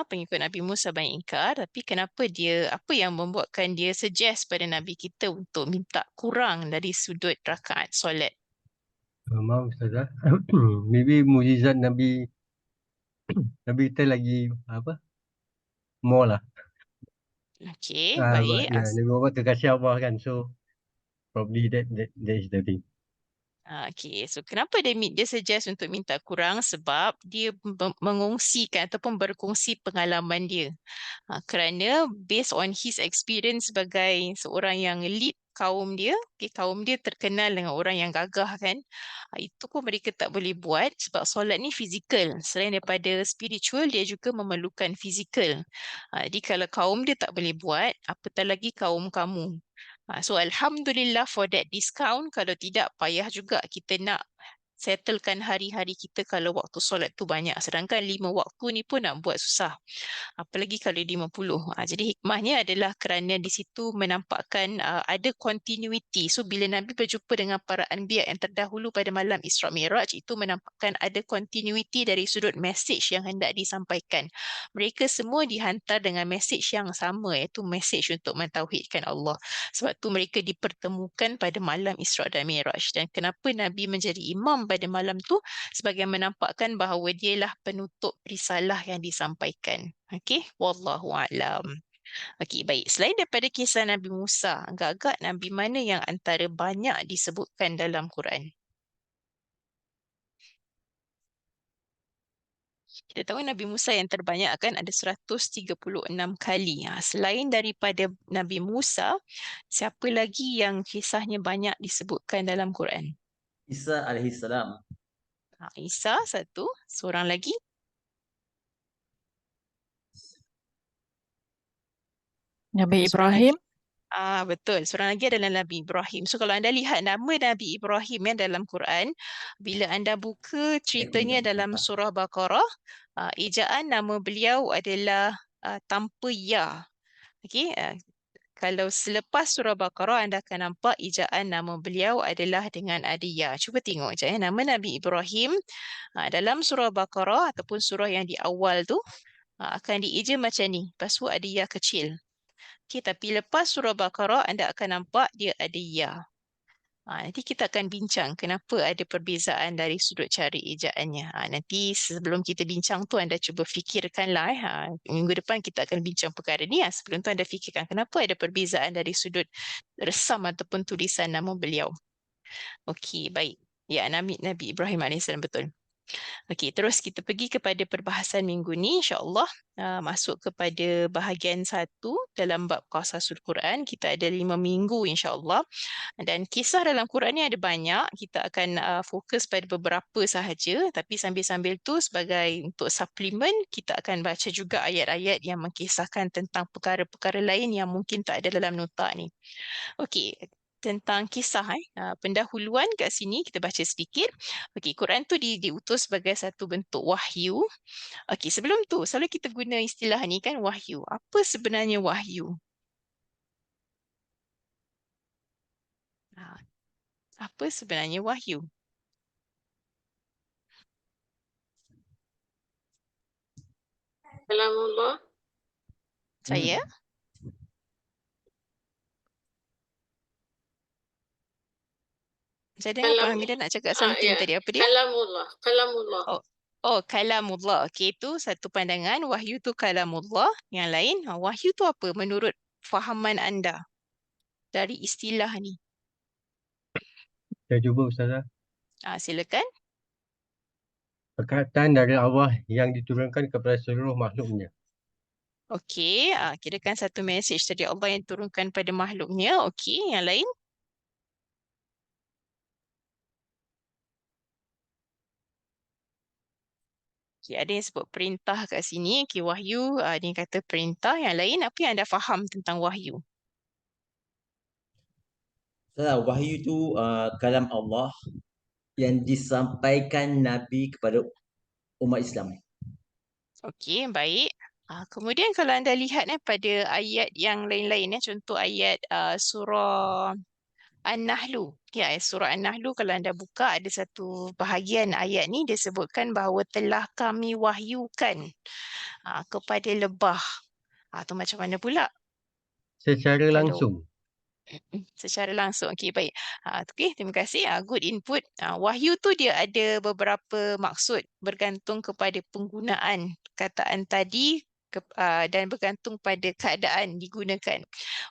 Pengikut Nabi Musa banyak ingkar, tapi kenapa apa yang membuatkan dia suggest pada Nabi kita untuk minta kurang dari sudut rakaat solat? Maaf Ustazah. Maybe mukjizat Nabi kita lagi more lah. Okey, baik. Nabi Muhammad terkasih Allah kan. So probably that is the thing. Okey, so kenapa dia suggest untuk minta kurang? Sebab dia mengongsikan ataupun berkongsi pengalaman dia. Kerana based on his experience sebagai seorang yang lead kaum dia, kaum dia terkenal dengan orang yang gagah kan. Itu pun mereka tak boleh buat sebab solat ni fizikal. Selain daripada spiritual, dia juga memerlukan fizikal. Jadi kalau kaum dia tak boleh buat, apatah lagi kaum kamu. So Alhamdulillah for that discount. Kalau tidak, payah juga kita nak settlekan hari-hari kita kalau waktu solat tu banyak. Sedangkan 5 waktu ni pun nak buat susah. Apalagi kalau 50. Jadi hikmahnya adalah kerana di situ menampakkan ada continuity. So bila Nabi berjumpa dengan para anbiya yang terdahulu pada malam Isra Mi'raj, itu menampakkan ada continuity dari sudut message yang hendak disampaikan. Mereka semua dihantar dengan message yang sama, iaitu message untuk mentauhidkan Allah. Sebab tu mereka dipertemukan pada malam Isra dan Mi'raj. Dan kenapa Nabi menjadi imam pada malam tu? Sebagai menampakkan bahawa dialah penutup risalah yang disampaikan. Okey, wallahu a'lam. Okey, baik. Selain daripada kisah Nabi Musa, agak-agak Nabi mana yang antara banyak disebutkan dalam Quran? Kita tahu Nabi Musa yang terbanyak kan ada 136 kali. Selain daripada Nabi Musa, siapa lagi yang kisahnya banyak disebutkan dalam Quran? Isa alaihissalam. Isa satu, seorang lagi. Nabi Seorang Ibrahim. Betul. Seorang lagi adalah Nabi Ibrahim. So kalau anda lihat nama Nabi Ibrahim yang dalam Quran, bila anda buka ceritanya dalam surah Baqarah, ejaan nama beliau adalah tanpa ya. Okey, kalau selepas surah Baqarah anda akan nampak ejaan nama beliau adalah dengan ada ya. Cuba tengok je nama Nabi Ibrahim dalam surah Baqarah ataupun surah yang di awal tu akan dieja macam ni. Lepas tu ada ya kecil. Okay, tapi lepas surah Baqarah anda akan nampak dia ada ya. Nanti kita akan bincang kenapa ada perbezaan dari sudut cara ejaannya. Nanti sebelum kita bincang tu anda cuba fikirkanlah. Minggu depan kita akan bincang perkara ni. Sebelum tu anda fikirkan kenapa ada perbezaan dari sudut resam ataupun tulisan nama beliau. Okey, baik. Ya, Nabi Ibrahim AS betul. Okey, terus kita pergi kepada perbahasan minggu ni, insya-Allah masuk kepada bahagian 1 dalam bab Qasasul Quran. Kita ada 5 minggu insya-Allah. Dan kisah dalam Quran ni ada banyak. Kita akan fokus pada beberapa sahaja, tapi sambil-sambil tu sebagai untuk suplemen, kita akan baca juga ayat-ayat yang mengkisahkan tentang perkara-perkara lain yang mungkin tak ada dalam nota ni. Okey, tentang kisah pendahuluan kat sini kita baca sedikit. Okey, Quran tu diutus sebagai satu bentuk wahyu. Okey, sebelum tu selalu kita guna istilah ni kan, wahyu. Apa sebenarnya wahyu? Apa sebenarnya wahyu? Kalamullah. Saya? Saya dengar Pak Hamidah nak cakap something tadi. Apa dia? Kalamullah. Kalamullah. Kalamullah. Okey, itu satu pandangan. Wahyu tu kalamullah. Yang lain, wahyu tu apa menurut fahaman anda dari istilah ni? Saya cuba Ustazah. Silakan. Perkataan dari Allah yang diturunkan kepada seluruh makhluknya. Okey, kirakan satu message dari Allah yang turunkan pada makhluknya. Okey, yang lain? Okay, ada yang sebut perintah kat sini. Okay, wahyu, dia kata perintah. Yang lain, apa yang anda faham tentang wahyu? Wahyu itu kalam Allah yang disampaikan Nabi kepada umat Islam. Okey, baik. Kemudian kalau anda lihat pada ayat yang lain-lain, contoh ayat surah An-Nahlu. Ya, surah An-Nahlu kalau anda buka ada satu bahagian ayat ni dia sebutkan bahawa telah kami wahyukan kepada lebah. Tu macam mana pula? Secara langsung. Secara langsung. Okey, baik. Okey, terima kasih. Good input. Wahyu tu dia ada beberapa maksud bergantung kepada penggunaan kataan tadi dan bergantung pada keadaan digunakan.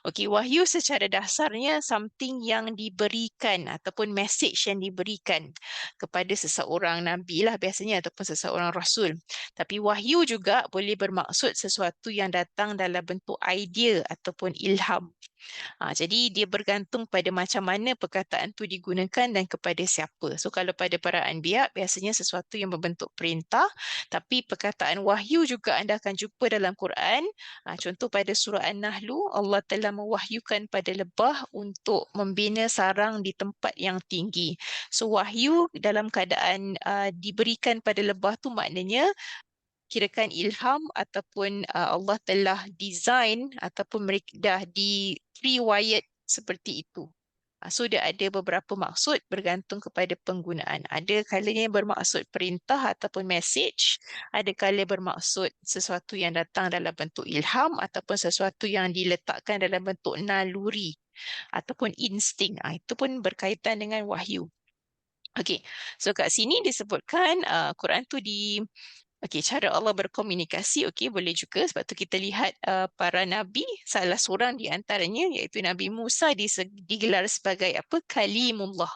Okey, wahyu secara dasarnya something yang diberikan ataupun message yang diberikan kepada seseorang nabi lah biasanya ataupun seseorang rasul. Tapi wahyu juga boleh bermaksud sesuatu yang datang dalam bentuk idea ataupun ilham. Jadi dia bergantung pada macam mana perkataan tu digunakan dan kepada siapa. So kalau pada para anbiya biasanya sesuatu yang berbentuk perintah, tapi perkataan wahyu juga anda akan jumpa dalam Quran. Contoh pada surah An-Nahlu, Allah telah mewahyukan pada lebah untuk membina sarang di tempat yang tinggi. So wahyu dalam keadaan diberikan pada lebah tu maknanya kirakan ilham ataupun Allah telah design ataupun mereka dah di pre-wired seperti itu. So dia ada beberapa maksud bergantung kepada penggunaan. Ada kalanya bermaksud perintah ataupun message, ada kala bermaksud sesuatu yang datang dalam bentuk ilham ataupun sesuatu yang diletakkan dalam bentuk naluri ataupun insting. Itu pun berkaitan dengan wahyu. Okey, so kat sini disebutkan Quran tu Okey, cara Allah berkomunikasi, okey, boleh juga. Sebab tu kita lihat para nabi, salah seorang di antaranya iaitu Nabi Musa digelar sebagai apa? Kalimullah.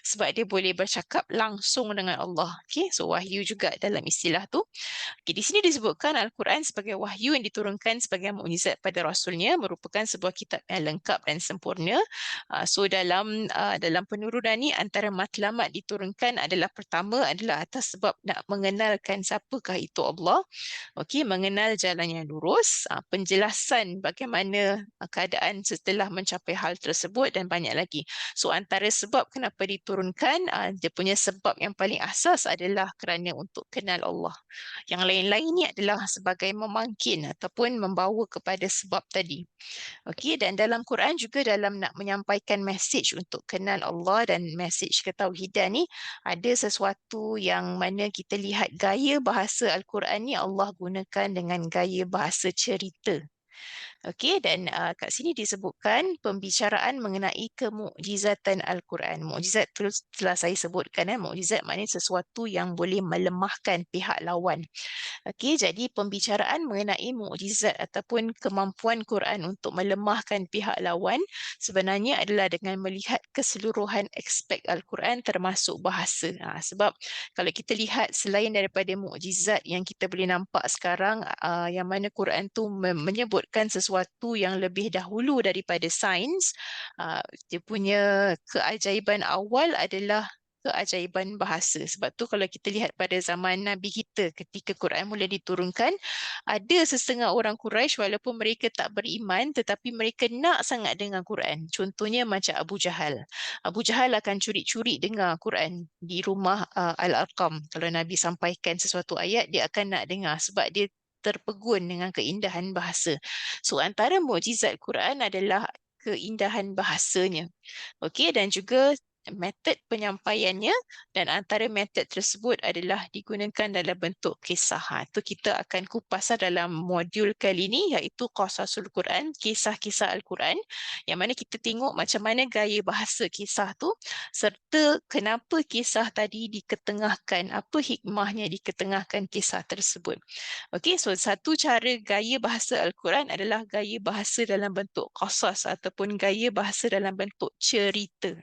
Sebab dia boleh bercakap langsung dengan Allah. Okey, so wahyu juga dalam istilah tu. Okay, di sini disebutkan Al-Quran sebagai wahyu yang diturunkan sebagai mukjizat pada Rasulnya merupakan sebuah kitab yang lengkap dan sempurna. So dalam penurunan ni antara matlamat diturunkan adalah pertama adalah atas sebab nak mengenalkan siapakah itu Allah. Okey, mengenal jalan yang lurus, penjelasan bagaimana keadaan setelah mencapai hal tersebut dan banyak lagi. So antara sebab kenapa diturunkan, dia punya sebab yang paling asas adalah kerana untuk kenal Allah. Yang lain-lain ni adalah sebagai memangkin ataupun membawa kepada sebab tadi. Okey, dan dalam Quran juga dalam nak menyampaikan message untuk kenal Allah dan message ketauhidan ni ada sesuatu yang mana kita lihat gaya bahasa Al-Quran ni Allah gunakan dengan gaya bahasa cerita. Okey, dan kat sini disebutkan pembicaraan mengenai kemukjizatan Al-Quran. Mukjizat telah saya sebutkan, mukjizat maknanya sesuatu yang boleh melemahkan pihak lawan. Okey, jadi pembicaraan mengenai mukjizat ataupun kemampuan Quran untuk melemahkan pihak lawan sebenarnya adalah dengan melihat keseluruhan aspek Al-Quran termasuk bahasa. Sebab kalau kita lihat selain daripada mukjizat yang kita boleh nampak sekarang, yang mana Quran tu menyebutkan sesuatu yang lebih dahulu daripada sains, dia punya keajaiban awal adalah keajaiban bahasa. Sebab tu kalau kita lihat pada zaman Nabi kita ketika Quran mula diturunkan, ada setengah orang Quraisy walaupun mereka tak beriman tetapi mereka nak sangat dengar Quran. Contohnya macam Abu Jahal. Abu Jahal akan curi-curi dengar Quran di rumah Al-Arqam. Kalau Nabi sampaikan sesuatu ayat, dia akan nak dengar sebab dia terpegun dengan keindahan bahasa. So antara mukjizat Quran adalah keindahan bahasanya. Okey, dan juga metod penyampaiannya, dan antara metod tersebut adalah digunakan dalam bentuk kisah. Itu kita akan kupas dalam modul kali ini iaitu Qasasul Quran, kisah-kisah Al-Quran, yang mana kita tengok macam mana gaya bahasa kisah tu serta kenapa kisah tadi diketengahkan, apa hikmahnya diketengahkan kisah tersebut. Okey, so satu cara gaya bahasa Al-Quran adalah gaya bahasa dalam bentuk qasas ataupun gaya bahasa dalam bentuk cerita.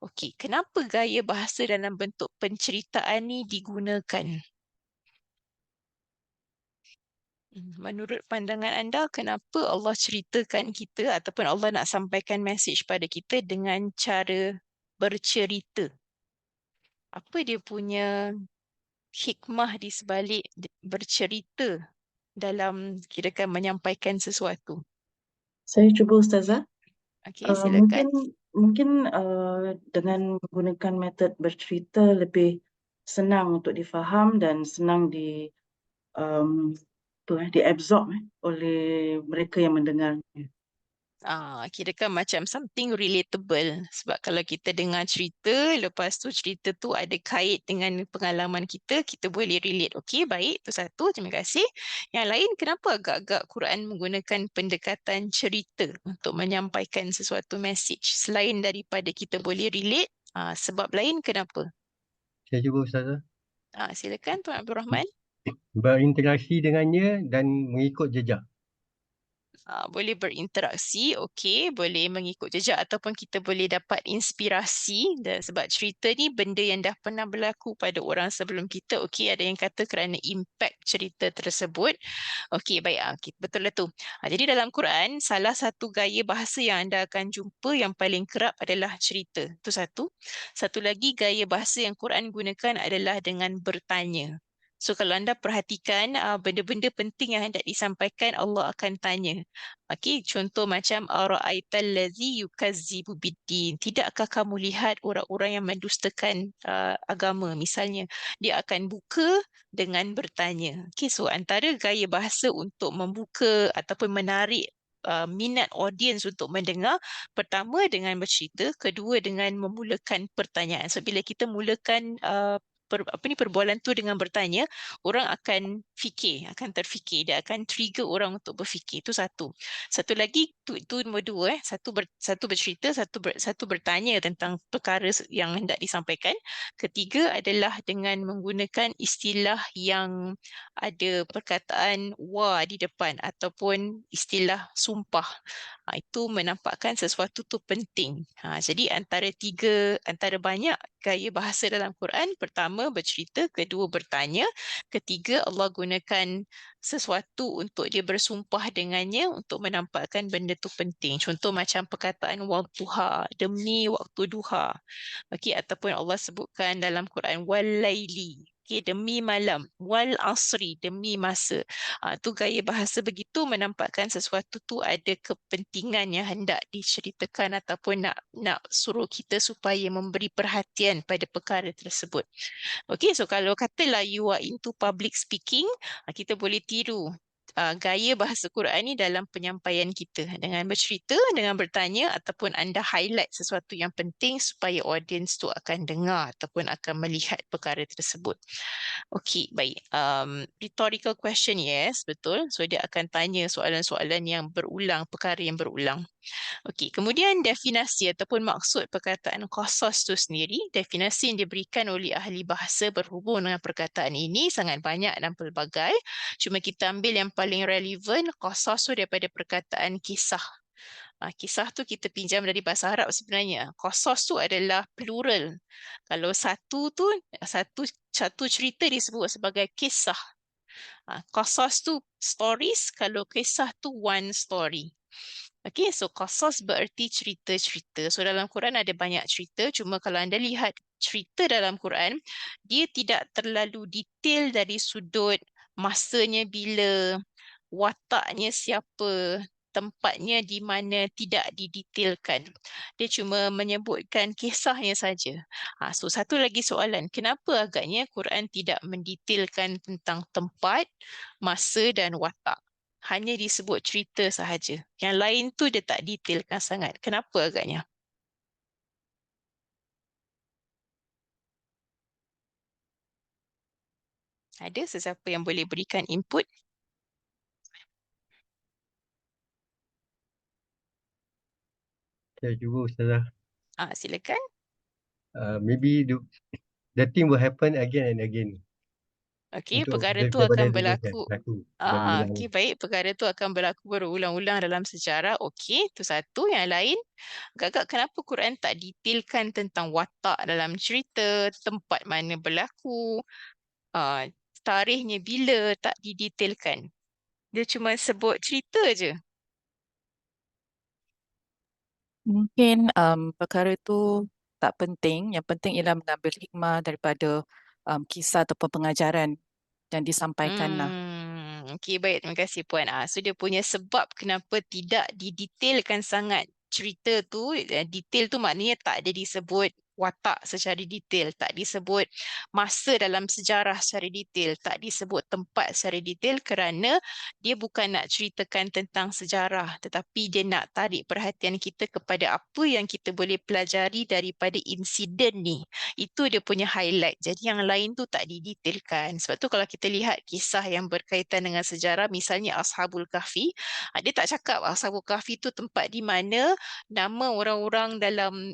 Okey, kenapa gaya bahasa dalam bentuk penceritaan ni digunakan? Menurut pandangan anda, kenapa Allah ceritakan kita ataupun Allah nak sampaikan message pada kita dengan cara bercerita? Apa dia punya hikmah di sebalik bercerita dalam kirakan menyampaikan sesuatu? Saya cuba Ustazah. Okey, silakan. Mungkin dengan menggunakan metod bercerita lebih senang untuk difaham dan senang diabsorb oleh mereka yang mendengarnya. Kirakan macam something relatable. Sebab kalau kita dengar cerita, lepas tu cerita tu ada kait dengan pengalaman kita, kita boleh relate. Okey, baik. Itu satu. Terima kasih. Yang lain, kenapa agak-agak Quran menggunakan pendekatan cerita untuk menyampaikan sesuatu message? Selain daripada kita boleh relate, sebab lain kenapa? Saya cuba Ustazah. Silakan Tuan Abdul Rahman. Berinteraksi dengannya dan mengikut jejak. Boleh berinteraksi, okey, boleh mengikut jejak ataupun kita boleh dapat inspirasi dan sebab cerita ni benda yang dah pernah berlaku pada orang sebelum kita. Okey, ada yang kata kerana impact cerita tersebut. Okey, baik, betul lah tu. Jadi dalam Quran, salah satu gaya bahasa yang anda akan jumpa yang paling kerap adalah cerita. Itu satu. Satu lagi gaya bahasa yang Quran gunakan adalah dengan bertanya. So kalau anda perhatikan benda-benda penting yang hendak disampaikan, Allah akan tanya. Okey, contoh macam ara'aital ladzi yukazzibu biddin. Tidakkah kamu lihat orang-orang yang mendustakan agama misalnya? Dia akan buka dengan bertanya. Okey, so antara gaya bahasa untuk membuka ataupun menarik minat audiens untuk mendengar, pertama dengan bercerita, kedua dengan memulakan pertanyaan. So bila kita mulakan perbualan tu dengan bertanya, orang akan terfikir, dia akan trigger orang untuk berfikir. Itu satu. Satu lagi, tu nombor dua, satu bercerita, satu bertanya tentang perkara yang hendak disampaikan. Ketiga adalah dengan menggunakan istilah yang ada perkataan wa di depan ataupun istilah sumpah. Itu menampakkan sesuatu tu penting. Jadi antara banyak gaya bahasa dalam Quran, pertama bercerita, kedua bertanya, ketiga Allah gunakan sesuatu untuk dia bersumpah dengannya untuk menampakkan benda tu penting. Contoh macam perkataan wadduha, demi waktu duha. Okey, ataupun Allah sebutkan dalam Quran wal-laili, okey, demi malam, wal asri, demi masa. Tu gaya bahasa begitu menampakkan sesuatu tu ada kepentingan yang hendak diceritakan ataupun nak suruh kita supaya memberi perhatian pada perkara tersebut. Okey, so kalau katalah you are into public speaking, kita boleh tiru gaya bahasa Quran ni dalam penyampaian kita dengan bercerita, dengan bertanya ataupun anda highlight sesuatu yang penting supaya audience tu akan dengar ataupun akan melihat perkara tersebut. Okey, baik. Rhetorical question, yes, betul. So dia akan tanya soalan-soalan yang berulang, perkara yang berulang. Okey, kemudian definisi ataupun maksud perkataan qasas tu sendiri, definisi yang diberikan oleh ahli bahasa berhubung dengan perkataan ini sangat banyak dan pelbagai. Cuma kita ambil yang paling relevan, qasas tu daripada perkataan kisah. Kisah tu kita pinjam dari bahasa Arab sebenarnya. Qasas tu adalah plural. Kalau satu cerita disebut sebagai kisah. Qasas tu stories, kalau kisah tu one story. Okay, so qasas bererti cerita-cerita. So dalam Quran ada banyak cerita, cuma kalau anda lihat cerita dalam Quran, dia tidak terlalu detail dari sudut masanya bila, wataknya siapa, tempatnya di mana, tidak didetailkan. Dia cuma menyebutkan kisahnya saja. So satu lagi soalan, kenapa agaknya Quran tidak mendetailkan tentang tempat, masa dan watak? Hanya disebut cerita sahaja. Yang lain tu dia tak detailkan sangat. Kenapa agaknya? Ada sesiapa yang boleh berikan input? Saya cuba Ustazah. Silakan. Maybe the thing will happen again and again. Okey, Untuk perkara tu daripada akan durasi berlaku. berulang. Okey, baik. Perkara tu akan berlaku berulang-ulang dalam sejarah. Okey, tu satu. Yang lain, agak-agak kenapa Quran tak detailkan tentang watak dalam cerita, tempat mana berlaku, tarikhnya bila, tak didetailkan. Dia cuma sebut cerita je. Mungkin perkara itu tak penting. Yang penting ialah mengambil hikmah daripada kisah ataupun pengajaran yang disampaikan lah. Okey, baik. Terima kasih Puan. So dia punya sebab kenapa tidak didetailkan sangat cerita tu, detail tu maknanya tak ada disebut watak secara detail, tak disebut masa dalam sejarah secara detail, tak disebut tempat secara detail kerana dia bukan nak ceritakan tentang sejarah tetapi dia nak tarik perhatian kita kepada apa yang kita boleh pelajari daripada insiden ni. Itu dia punya highlight. Jadi yang lain tu tak didetailkan. Sebab tu kalau kita lihat kisah yang berkaitan dengan sejarah, misalnya Ashabul Kahfi, dia tak cakap Ashabul Kahfi tu tempat di mana, nama orang-orang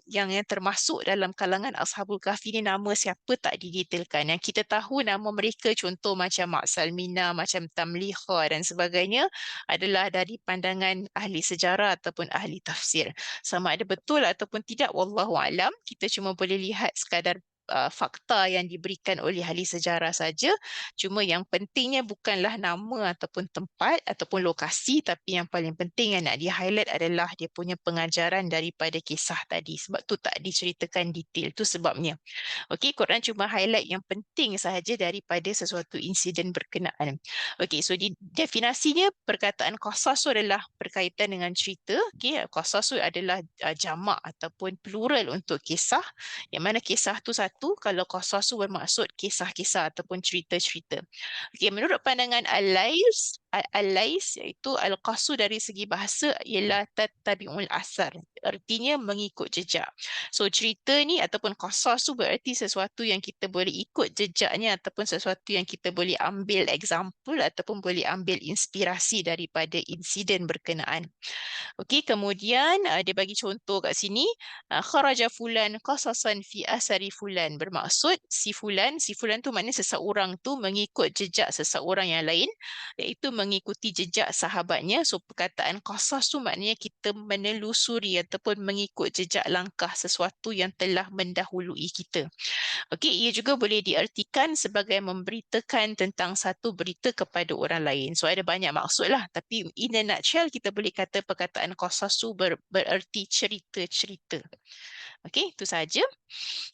yang termasuk dalam dalam kalangan Ashabul Kahfi ni nama siapa tak didetailkan. Yang kita tahu nama mereka contoh macam Mak Salmina, macam Tamliha dan sebagainya adalah dari pandangan ahli sejarah ataupun ahli tafsir. Sama ada betul ataupun tidak, wallahu alam, kita cuma boleh lihat sekadar fakta yang diberikan oleh ahli sejarah saja. Cuma yang pentingnya bukanlah nama ataupun tempat ataupun lokasi, tapi yang paling penting yang nak di-highlight adalah dia punya pengajaran daripada kisah tadi. Sebab tu tak diceritakan detail, tu sebabnya. Okey, Quran cuma highlight yang penting sahaja daripada sesuatu insiden berkenaan. Okey, so di definasinya perkataan qasasu adalah berkaitan dengan cerita. Okey, qasasu adalah jamak ataupun plural untuk kisah. Yang mana kisah tu satu, kalau qasasu bermaksud kisah-kisah ataupun cerita-cerita. Okey, menurut pandangan Al-Lais, iaitu al-qasu dari segi bahasa ialah tattabi'ul asar. Artinya mengikut jejak. So cerita ni ataupun qasas tu berarti sesuatu yang kita boleh ikut jejaknya ataupun sesuatu yang kita boleh ambil example ataupun boleh ambil inspirasi daripada insiden berkenaan. Okey, kemudian dia bagi contoh kat sini, kharaja fulan qasasan fi asari fulan, bermaksud si fulan tu maknanya seseorang tu mengikut jejak seseorang yang lain, iaitu mengikuti jejak sahabatnya. So perkataan qasas tu maknanya kita menelusuri ataupun mengikut jejak langkah sesuatu yang telah mendahului kita. Okey, ia juga boleh diartikan sebagai memberitakan tentang satu berita kepada orang lain. So ada banyak maksud lah, tapi in a nutshell kita boleh kata perkataan qasas tu bererti cerita-cerita. Okey, itu saja.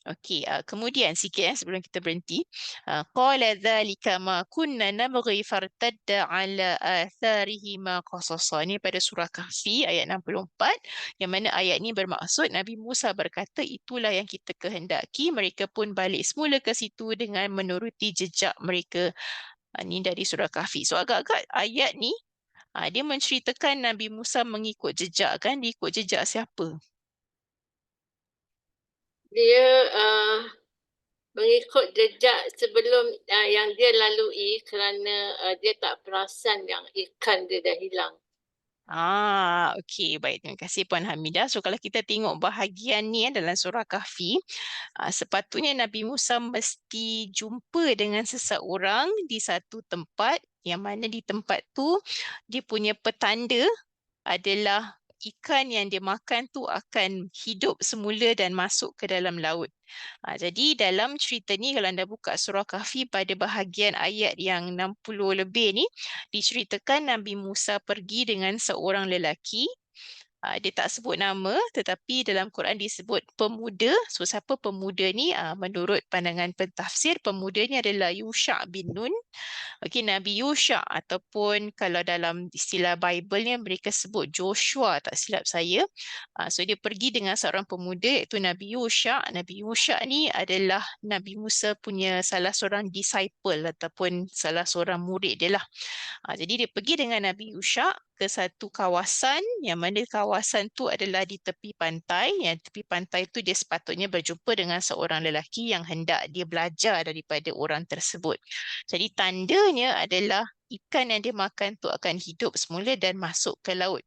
Okey, kemudian sikit sebelum kita berhenti. Qala dzalika ma kunna nabghi fartadda ala atharihi ma qasasa. Ini pada surah Kahfi ayat 64, yang mana ayat ini bermaksud Nabi Musa berkata itulah yang kita kehendaki, mereka pun balik semula ke situ dengan menuruti jejak mereka. Ini dari surah Kahfi. So agak-agak ayat ni dia menceritakan Nabi Musa mengikut jejak kan, dia ikut jejak siapa? Dia mengikut jejak sebelum yang dia lalui kerana dia tak perasan yang ikan dia dah hilang. Okey, baik. Terima kasih Puan Hamidah. So kalau kita tengok bahagian ni dalam surah Kahfi, sepatutnya Nabi Musa mesti jumpa dengan seseorang di satu tempat, yang mana di tempat tu dia punya petanda adalah ikan yang dia makan tu akan hidup semula dan masuk ke dalam laut. Jadi dalam cerita ni kalau anda buka surah Kahfi pada bahagian ayat yang 60 lebih ni, diceritakan Nabi Musa pergi dengan seorang lelaki. Dia tak sebut nama, tetapi dalam Quran disebut pemuda. So siapa pemuda ni? Menurut pandangan pentafsir, pemuda ni adalah Yusha' bin Nun. Okey, Nabi Yusha' ataupun kalau dalam istilah Bible-nya mereka sebut Joshua, tak silap saya. So dia pergi dengan seorang pemuda iaitu Nabi Yusha'. Nabi Yusha' ni adalah Nabi Musa punya salah seorang disciple ataupun salah seorang murid dia lah. Jadi dia pergi dengan Nabi Yusha' ke satu kawasan, yang mana kawasan tu adalah di tepi pantai. Yang tepi pantai tu dia sepatutnya berjumpa dengan seorang lelaki yang hendak dia belajar daripada orang tersebut. Jadi tandanya adalah ikan yang dia makan tu akan hidup semula dan masuk ke laut.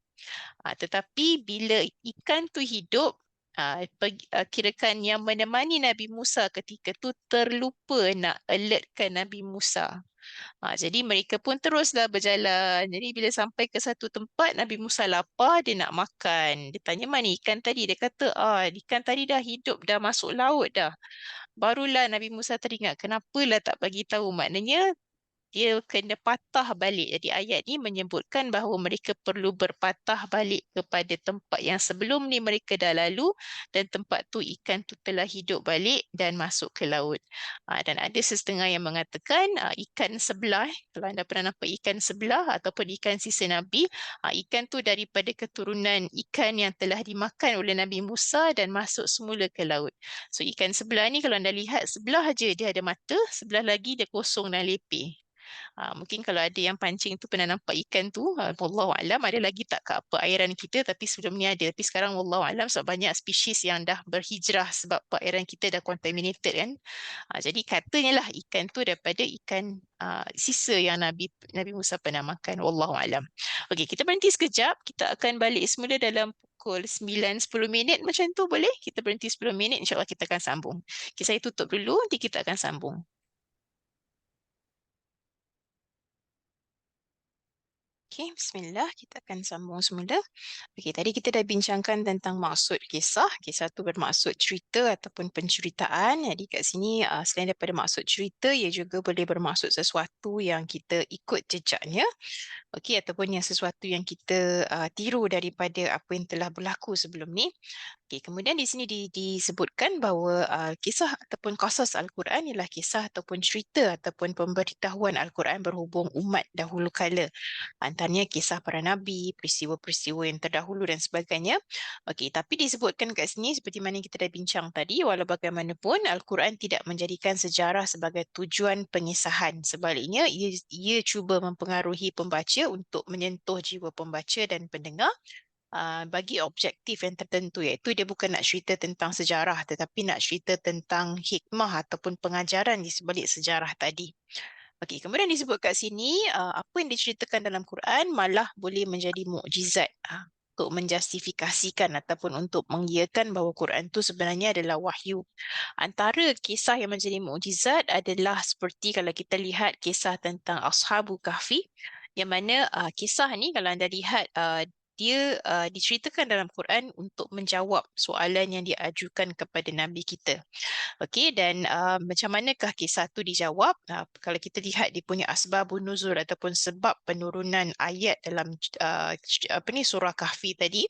Tetapi bila ikan tu hidup, kirakan yang menemani Nabi Musa ketika tu terlupa nak alertkan Nabi Musa. Jadi mereka pun teruslah berjalan. Jadi bila sampai ke satu tempat, Nabi Musa lapar, dia nak makan. Dia tanya, mana ikan tadi? Dia kata, ikan tadi dah hidup, dah masuk laut dah. Barulah Nabi Musa teringat, kenapalah tak bagi tahu? Maknanya dia kena patah balik. Jadi ayat ni menyebutkan bahawa mereka perlu berpatah balik kepada tempat yang sebelum ni mereka dah lalu, dan tempat tu ikan tu telah hidup balik dan masuk ke laut. Dan ada setengah yang mengatakan ikan sebelah, kalau anda pernah nampak ikan sebelah ataupun ikan sisa Nabi, ikan tu daripada keturunan ikan yang telah dimakan oleh Nabi Musa dan masuk semula ke laut. So ikan sebelah ni kalau anda lihat sebelah aja dia ada mata, sebelah lagi dia kosong dan lepeh. Mungkin kalau ada yang pancing tu pernah nampak ikan tu, wallahu alam ada lagi tak kat perairan kita, tapi sebelum ni ada. Tapi sekarang wallahu alam sebab banyak spesies yang dah berhijrah sebab perairan kita dah contaminated kan. Jadi katanya lah ikan tu daripada ikan sisa yang Nabi Musa pernah makan, wallahu alam. Okey, kita berhenti sekejap. Kita akan balik semula dalam pukul 9-10 minit macam tu, boleh? Kita berhenti 10 minit, insyaAllah kita akan sambung. Okay, saya tutup dulu, nanti kita akan sambung. Okay, bismillah, kita akan sambung semula. Okay, tadi kita dah bincangkan tentang maksud kisah. Kisah tu bermaksud cerita ataupun penceritaan. Jadi kat sini selain daripada maksud cerita, ia juga boleh bermaksud sesuatu yang kita ikut jejaknya. Okey, ataupun yang sesuatu yang kita tiru daripada apa yang telah berlaku sebelum ni. Okey, kemudian di sini disebutkan bahawa kisah ataupun qasas Al-Quran ialah kisah ataupun cerita ataupun pemberitahuan Al-Quran berhubung umat dahulu kala. Antaranya kisah para nabi, peristiwa-peristiwa yang terdahulu dan sebagainya. Okey, tapi disebutkan kat sini seperti mana yang kita dah bincang tadi, walau bagaimanapun Al-Quran tidak menjadikan sejarah sebagai tujuan pengisahan. Sebaliknya, ia cuba mempengaruhi pembaca untuk menyentuh jiwa pembaca dan pendengar bagi objektif yang tertentu, iaitu dia bukan nak cerita tentang sejarah tetapi nak cerita tentang hikmah ataupun pengajaran di sebalik sejarah tadi. Okey, kemudian disebut kat sini apa yang diceritakan dalam Quran malah boleh menjadi mukjizat untuk menjustifikasikan ataupun untuk mengiyakan bahawa Quran itu sebenarnya adalah wahyu. Antara kisah yang menjadi mukjizat adalah seperti kalau kita lihat kisah tentang Ashabul Kahfi, yang mana kisah ni kalau anda lihat dia diceritakan dalam Quran untuk menjawab soalan yang diajukan kepada Nabi kita. Okey, dan macam manakah kisah tu dijawab? Kalau kita lihat dia punya asbabun nuzul ataupun sebab penurunan ayat dalam surah Kahfi tadi,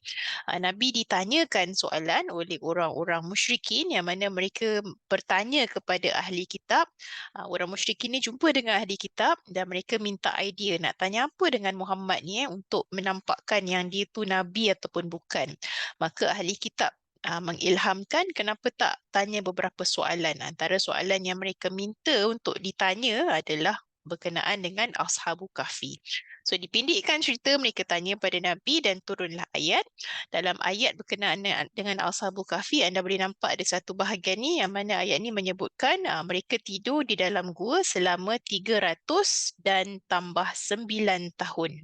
Nabi ditanyakan soalan oleh orang-orang musyrikin yang mana mereka bertanya kepada ahli kitab. Orang musyrikin ni jumpa dengan ahli kitab dan mereka minta idea nak tanya apa dengan Muhammad ni untuk menampakkan yang dia tu nabi ataupun bukan. Maka ahli kitab mengilhamkan kenapa tak tanya beberapa soalan. Antara soalan yang mereka minta untuk ditanya adalah berkenaan dengan Ashabul Kahfi. So dipendekkan cerita, mereka tanya pada Nabi dan turunlah ayat. Dalam ayat berkenaan dengan Ashabul Kahfi, anda boleh nampak ada satu bahagian ni yang mana ayat ni menyebutkan mereka tidur di dalam gua selama 300 dan tambah 9 tahun.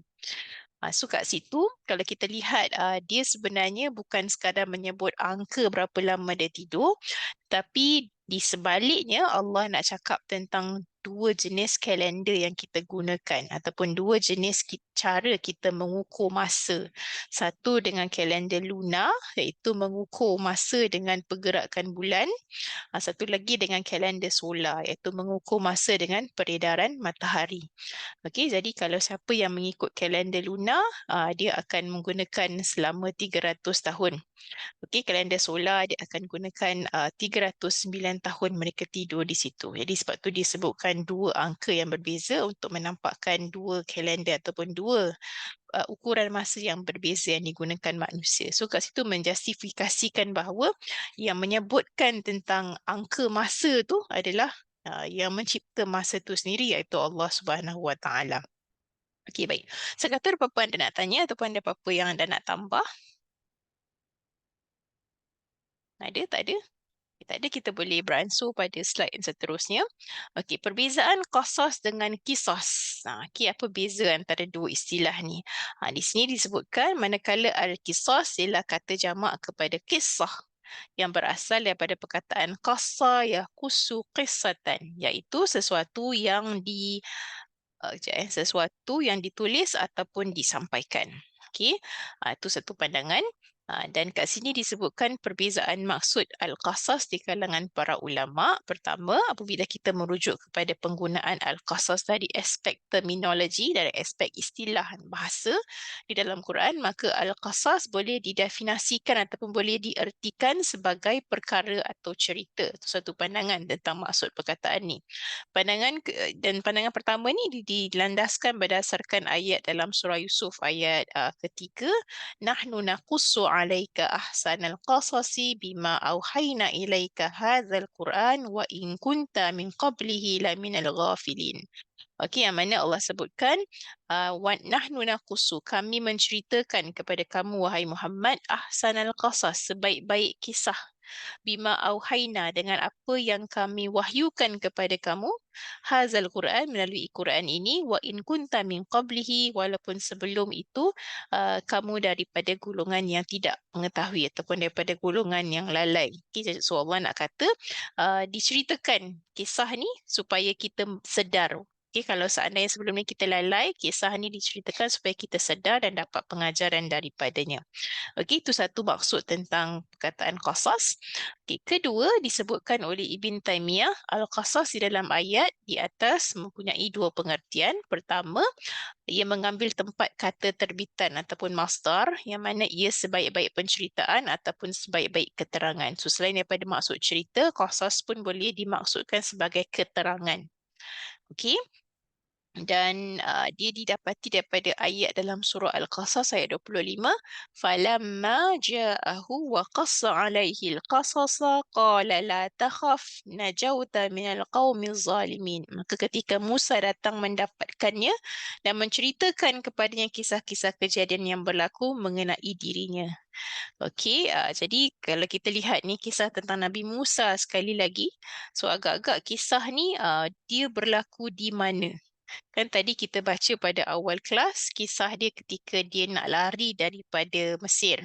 So kat situ kalau kita lihat dia sebenarnya bukan sekadar menyebut angka berapa lama dia tidur, tapi di sebaliknya Allah nak cakap tentang dua jenis kalender yang kita gunakan ataupun dua jenis cara kita mengukur masa. Satu dengan kalender lunar, iaitu mengukur masa dengan pergerakan bulan. Satu lagi dengan kalender solar, iaitu mengukur masa dengan peredaran matahari. Okey, jadi kalau siapa yang mengikut kalender lunar, dia akan menggunakan selama 300 tahun. Okey, kalender solar dia akan gunakan 309 tahun mereka tidur di situ. Jadi sebab tu disebutkan dua angka yang berbeza untuk menampakkan dua kalender ataupun dua ukuran masa yang berbeza yang digunakan manusia. So kat situ menjustifikasikan bahawa yang menyebutkan tentang angka masa tu adalah yang mencipta masa tu sendiri, iaitu Allah Subhanahu Wa Taala. Okey, baik. Saya kata apa-apa anda nak tanya ataupun ada apa-apa yang anda nak tambah? Ada? Tak ada? Tak ada, kita boleh beransur pada slide yang seterusnya. Okey, perbezaan qasas dengan qisas. Okey, apa beza antara dua istilah ni? Di sini disebutkan manakala al-qisas ialah kata jamak kepada kisah yang berasal daripada perkataan qassa yaqussu qissatan, iaitu sesuatu yang sesuatu yang ditulis ataupun disampaikan. Okey, itu satu pandangan. Dan kat sini disebutkan perbezaan maksud al-qasas di kalangan para ulama. Pertama, apabila kita merujuk kepada penggunaan al-qasas dari aspek terminologi, dari aspek istilah bahasa di dalam Quran, maka al-qasas boleh didefinisikan ataupun boleh diertikan sebagai perkara atau cerita. Itu satu pandangan tentang maksud perkataan ni. Pandangan pertama ni dilandaskan berdasarkan ayat dalam surah Yusuf ayat ketiga, nahnu naqussu 'alaika ahsanal qasasi bima auhayna ilaika hadzal Qur'an wa in kunta min qablihi laminal ghafilin. Okey, yang mana Allah sebutkan wa nahnu naqussu, kami menceritakan kepada kamu wahai Muhammad ahsanal qasas, sebaik-baik kisah, bima auhaina, dengan apa yang kami wahyukan kepada kamu, hazal Quran, melalui Quran ini, wa in kunta min qablihi, walaupun sebelum itu kamu daripada golongan yang tidak mengetahui ataupun daripada golongan yang lalai. Okay, so Allah nak kata diceritakan kisah ni supaya kita sedar. Okay, kalau seandainya sebelum ni kita lalai, kisah ni diceritakan supaya kita sedar dan dapat pengajaran daripadanya. Okey, itu satu maksud tentang perkataan qasas. Okey, kedua disebutkan oleh Ibn Taymiyah, al-qasas di dalam ayat di atas mempunyai dua pengertian. Pertama, ia mengambil tempat kata terbitan ataupun masdar, yang mana ia sebaik-baik penceritaan ataupun sebaik-baik keterangan. So selain daripada maksud cerita, qasas pun boleh dimaksudkan sebagai keterangan. Okey. Dan dia didapati daripada ayat dalam surah Al-Qasas ayat 25, falamma ja'ahu wa qassa 'alaihi al-qasasa qala la takhaf najauta minal qaumiz zalimin. Maka ketika Musa datang mendapatkannya dan menceritakan kepadanya kisah-kisah kejadian yang berlaku mengenai dirinya. Okey, jadi kalau kita lihat ni kisah tentang Nabi Musa sekali lagi, so agak-agak kisah ni dia berlaku di mana? Kan tadi kita baca pada awal kelas kisah dia ketika dia nak lari daripada Mesir.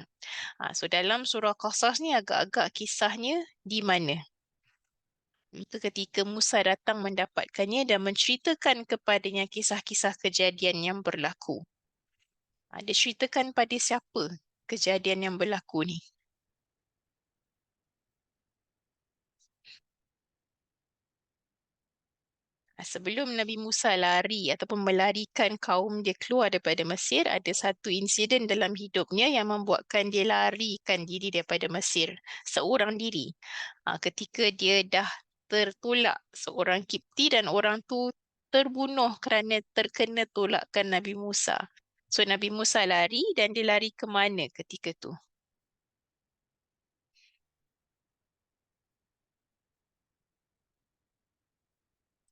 So dalam surah Qasas ni agak-agak kisahnya di mana? Itu ketika Musa datang mendapatkannya dan menceritakan kepadanya kisah-kisah kejadian yang berlaku. Dia ceritakan pada siapa kejadian yang berlaku ni? Sebelum Nabi Musa lari ataupun melarikan kaum dia keluar daripada Mesir, ada satu insiden dalam hidupnya yang membuatkan dia larikan diri daripada Mesir seorang diri. Ketika dia dah tertolak seorang Kipti dan orang tu terbunuh kerana terkena tolakan Nabi Musa. So Nabi Musa lari dan dia lari ke mana ketika tu?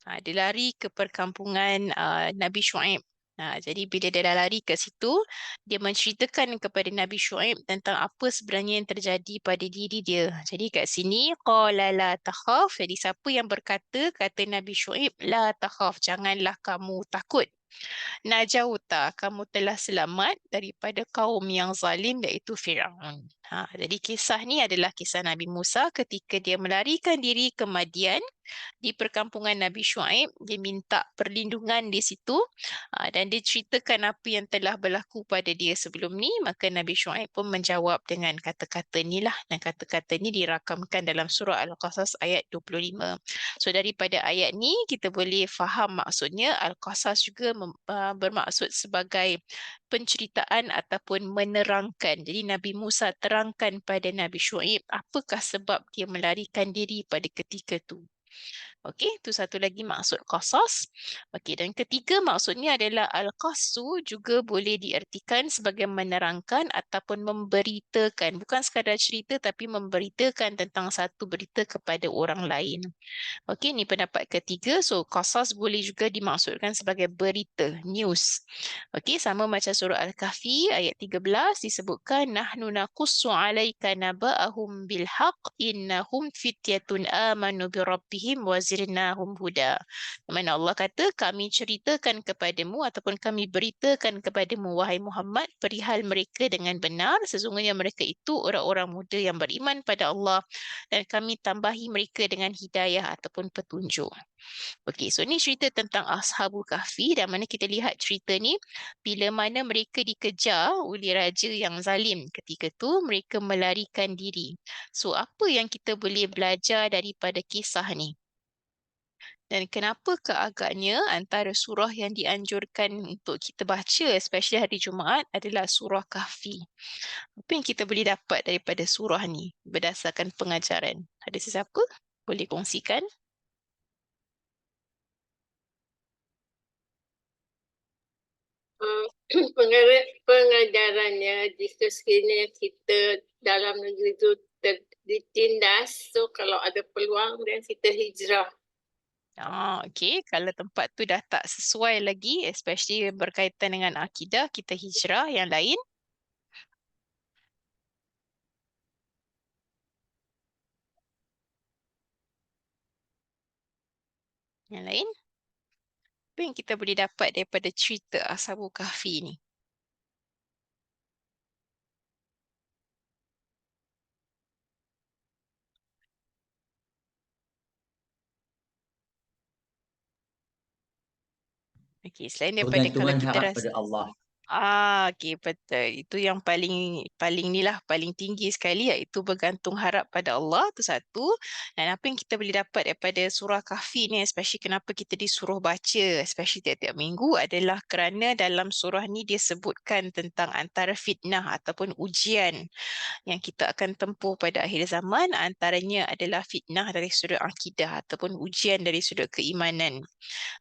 Dia lari ke perkampungan Nabi Shu'aib. Jadi bila dia dah lari ke situ, dia menceritakan kepada Nabi Shu'aib tentang apa sebenarnya yang terjadi pada diri dia. Jadi kat sini, qala la takhaf. Jadi siapa yang berkata, kata Nabi Shu'aib, la takhaf, janganlah kamu takut. Najauta, kamu telah selamat daripada kaum yang zalim iaitu Fir'aun. Jadi kisah ni adalah kisah Nabi Musa ketika dia melarikan diri ke Madian di perkampungan Nabi Shu'aib. Dia minta perlindungan di situ dan dia ceritakan apa yang telah berlaku pada dia sebelum ni. Maka Nabi Shu'aib pun menjawab dengan kata-kata ni lah, dan kata-kata ni dirakamkan dalam surah Al-Qasas ayat 25. So daripada ayat ni kita boleh faham maksudnya Al-Qasas juga bermaksud sebagai penceritaan ataupun menerangkan. Jadi Nabi Musa terangkan pada Nabi Shu'aib apakah sebab dia melarikan diri pada ketika tu. Okey, itu satu lagi maksud qasas. Okey, dan ketiga maksudnya adalah al-qassu juga boleh diartikan sebagai menerangkan ataupun memberitakan. Bukan sekadar cerita tapi memberitakan tentang satu berita kepada orang lain. Okey, ini pendapat ketiga. So, qasas boleh juga dimaksudkan sebagai berita, news. Okey, sama macam surah Al-Kahfi ayat 13 disebutkan nahnu naqussu 'alaika naba'ahum bil haqq innahum fityatun amanu bi rabbihim wa zidnahum huda. Mana Allah kata kami ceritakan kepadamu ataupun kami beritakan kepadamu wahai Muhammad perihal mereka dengan benar, sesungguhnya mereka itu orang-orang muda yang beriman pada Allah dan kami tambahi mereka dengan hidayah ataupun petunjuk. Okey, so ni cerita tentang Ashabul Kahfi dan mana kita lihat cerita ni bila mana mereka dikejar oleh raja yang zalim. Ketika tu mereka melarikan diri. So apa yang kita boleh belajar daripada kisah ni? Dan kenapakah agaknya antara surah yang dianjurkan untuk kita baca especially hari Jumaat adalah surah Kahfi? Apa yang kita boleh dapat daripada surah ni berdasarkan pengajaran? Ada sesiapa? Boleh kongsikan? Pengajarannya jika sekiranya kita dalam negeri itu ditindas, so kalau ada peluang dan kita hijrah. Okey. Kalau tempat tu dah tak sesuai lagi, especially berkaitan dengan akidah, kita hijrah. Yang lain? Yang lain? Apa yang kita boleh dapat daripada cerita Ashabul Kahfi ni? Okey, selain daripada kalau Pergantungan kita harap dah pada Allah. okey, betul. Itu yang paling ni lah, paling tinggi sekali, iaitu bergantung harap pada Allah, tu satu. Dan apa yang kita boleh dapat daripada surah Kahfi ni, especially kenapa kita disuruh baca, especially tiap-tiap minggu, adalah kerana dalam surah ni dia sebutkan tentang antara fitnah ataupun ujian yang kita akan tempuh pada akhir zaman, antaranya adalah fitnah dari sudut akidah ataupun ujian dari sudut keimanan.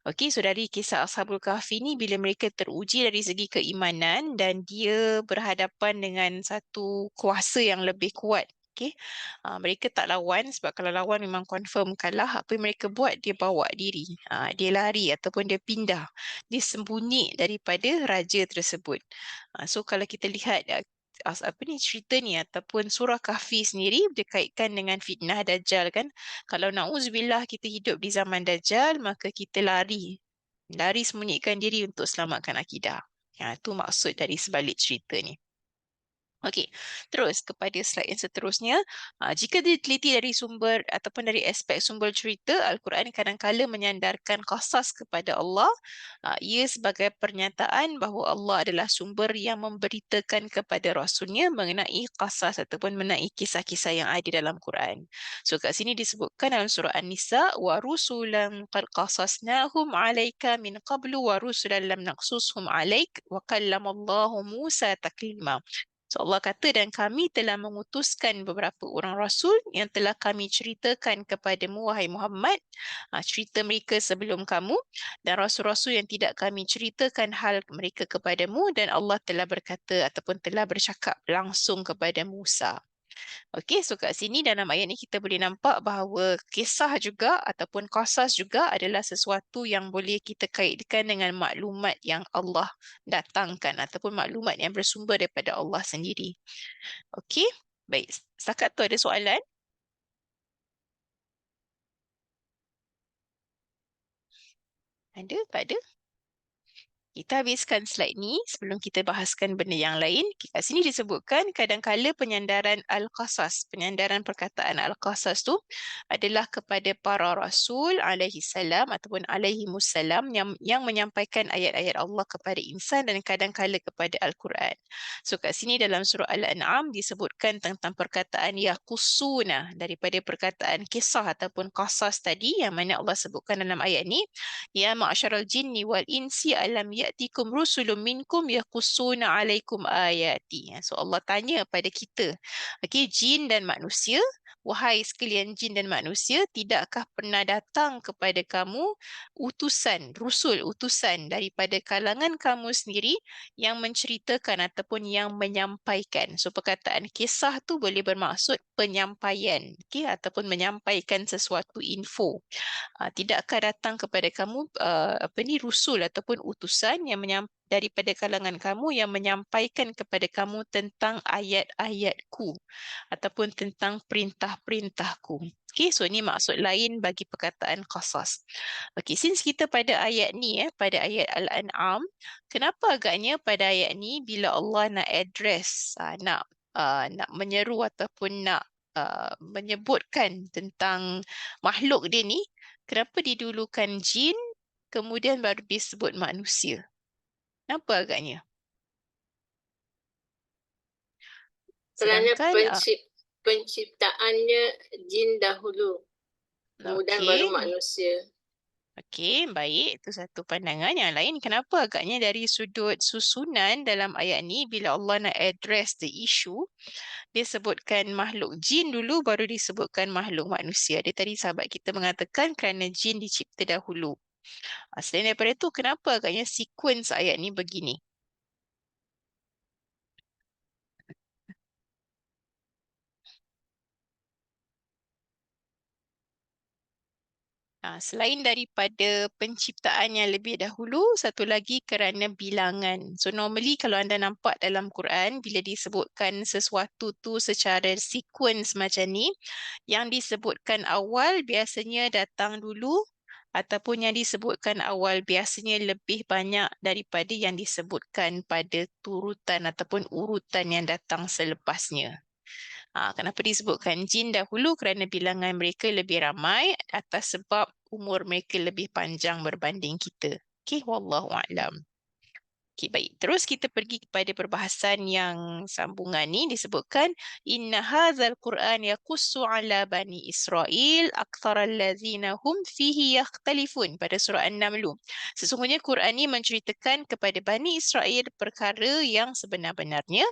Okey, so dari kisah Ashabul Kahfi ni, bila mereka teruji dari segi keimanan dan dia berhadapan dengan satu kuasa yang lebih kuat. Okey, mereka tak lawan, sebab kalau lawan memang confirm kalah. Apa yang mereka buat, dia bawa diri. Dia lari ataupun dia pindah. Dia sembunyi daripada raja tersebut. So kalau kita lihat apa ni cerita ni ataupun surah Kahfi sendiri berkaitan dengan fitnah Dajjal kan. Kalau na'udzubillah kita hidup di zaman Dajjal, maka kita lari. Lari sembunyikan diri untuk selamatkan akidah. Itu maksud dari sebalik cerita ni. Okey, terus kepada slide yang seterusnya. Jika diteliti dari sumber ataupun dari aspek sumber cerita, Al-Quran kadang-kala menyandarkan qasas kepada Allah. Ia sebagai pernyataan bahawa Allah adalah sumber yang memberitakan kepada Rasulnya mengenai qasas ataupun mengenai kisah-kisah yang ada dalam Quran. So kat sini disebutkan dalam surah An-Nisa, wa rusulan qad qasasnahum 'alaika min qablu wa rusulan lam naqsushum 'alaik wa kallamallahu Musa taklima. So Allah kata, dan kami telah mengutuskan beberapa orang rasul yang telah kami ceritakan kepadamu, wahai Muhammad, cerita mereka sebelum kamu, dan rasul-rasul yang tidak kami ceritakan hal mereka kepadamu, dan Allah telah berkata ataupun telah bercakap langsung kepada Musa. Okey, so kat sini dalam ayat ni kita boleh nampak bahawa kisah juga ataupun qasas juga adalah sesuatu yang boleh kita kaitkan dengan maklumat yang Allah datangkan ataupun maklumat yang bersumber daripada Allah sendiri. Okey, baik. Setakat tu ada soalan? Ada? Tak ada? Kita habiskan slide ni sebelum kita bahaskan benda yang lain. Kat sini disebutkan kadang-kala penyandaran Al-Qasas, penyandaran perkataan Al-Qasas tu adalah kepada para Rasul alaihi salam ataupun alaihi musallam yang menyampaikan ayat-ayat Allah kepada insan dan kadang-kala kepada Al-Quran. So kat sini dalam surah Al-An'am disebutkan tentang perkataan yaqussuna daripada perkataan kisah ataupun qasas tadi yang mana Allah sebutkan dalam ayat ni. Ya ma'syaral jinni wal insi alam ya'tikum rusulun minkum yaqussuna alaikum ayati. So Allah tanya pada kita, okey, jin dan manusia, wahai sekalian jin dan manusia, tidakkah pernah datang kepada kamu utusan, rusul, utusan daripada kalangan kamu sendiri yang menceritakan ataupun yang menyampaikan. So perkataan kisah tu boleh bermaksud penyampaian, okey, ataupun menyampaikan sesuatu info. Tidakkah datang kepada kamu rusul ataupun utusan yang daripada kalangan kamu yang menyampaikan kepada kamu tentang ayat-ayatku ataupun tentang perintah-perintahku. Okay, so ini maksud lain bagi perkataan qasas. Okay, since kita pada ayat ni, pada ayat Al-An'am, kenapa agaknya pada ayat ni bila Allah nak address, nak menyeru ataupun nak menyebutkan tentang makhluk dia ni, kenapa didulukan jin, kemudian baru disebut manusia? Kenapa agaknya? Kerana Sedangkan, penciptaannya jin dahulu, kemudian baru okey, manusia. okey, baik. Itu satu pandangan. Yang lain, kenapa agaknya dari sudut susunan dalam ayat ni, bila Allah nak address the issue, dia sebutkan makhluk jin dulu, baru disebutkan makhluk manusia. Dia tadi sahabat kita mengatakan kerana jin dicipta dahulu. Selain daripada itu, kenapa agaknya sequence ayat ni begini? Selain daripada penciptaan yang lebih dahulu, satu lagi kerana bilangan. So normally kalau anda nampak dalam Quran, bila disebutkan sesuatu tu secara sequence macam ni, yang disebutkan awal biasanya datang dulu, ataupun yang disebutkan awal biasanya lebih banyak daripada yang disebutkan pada turutan ataupun urutan yang datang selepasnya. Kenapa disebutkan jin dahulu? Kerana bilangan mereka lebih ramai atas sebab umur mereka lebih panjang berbanding kita. Okey, wallahu a'lam. Okey, baik. Terus kita pergi kepada perbahasan yang sambungan ni disebutkan inna hadzal Qur'an yaqussu ala bani Israil aktsaral ladzina hum fihi yakhtalifun pada surah An-Naml. Sesungguhnya Quran ni menceritakan kepada Bani Israel perkara yang sebenar-benarnya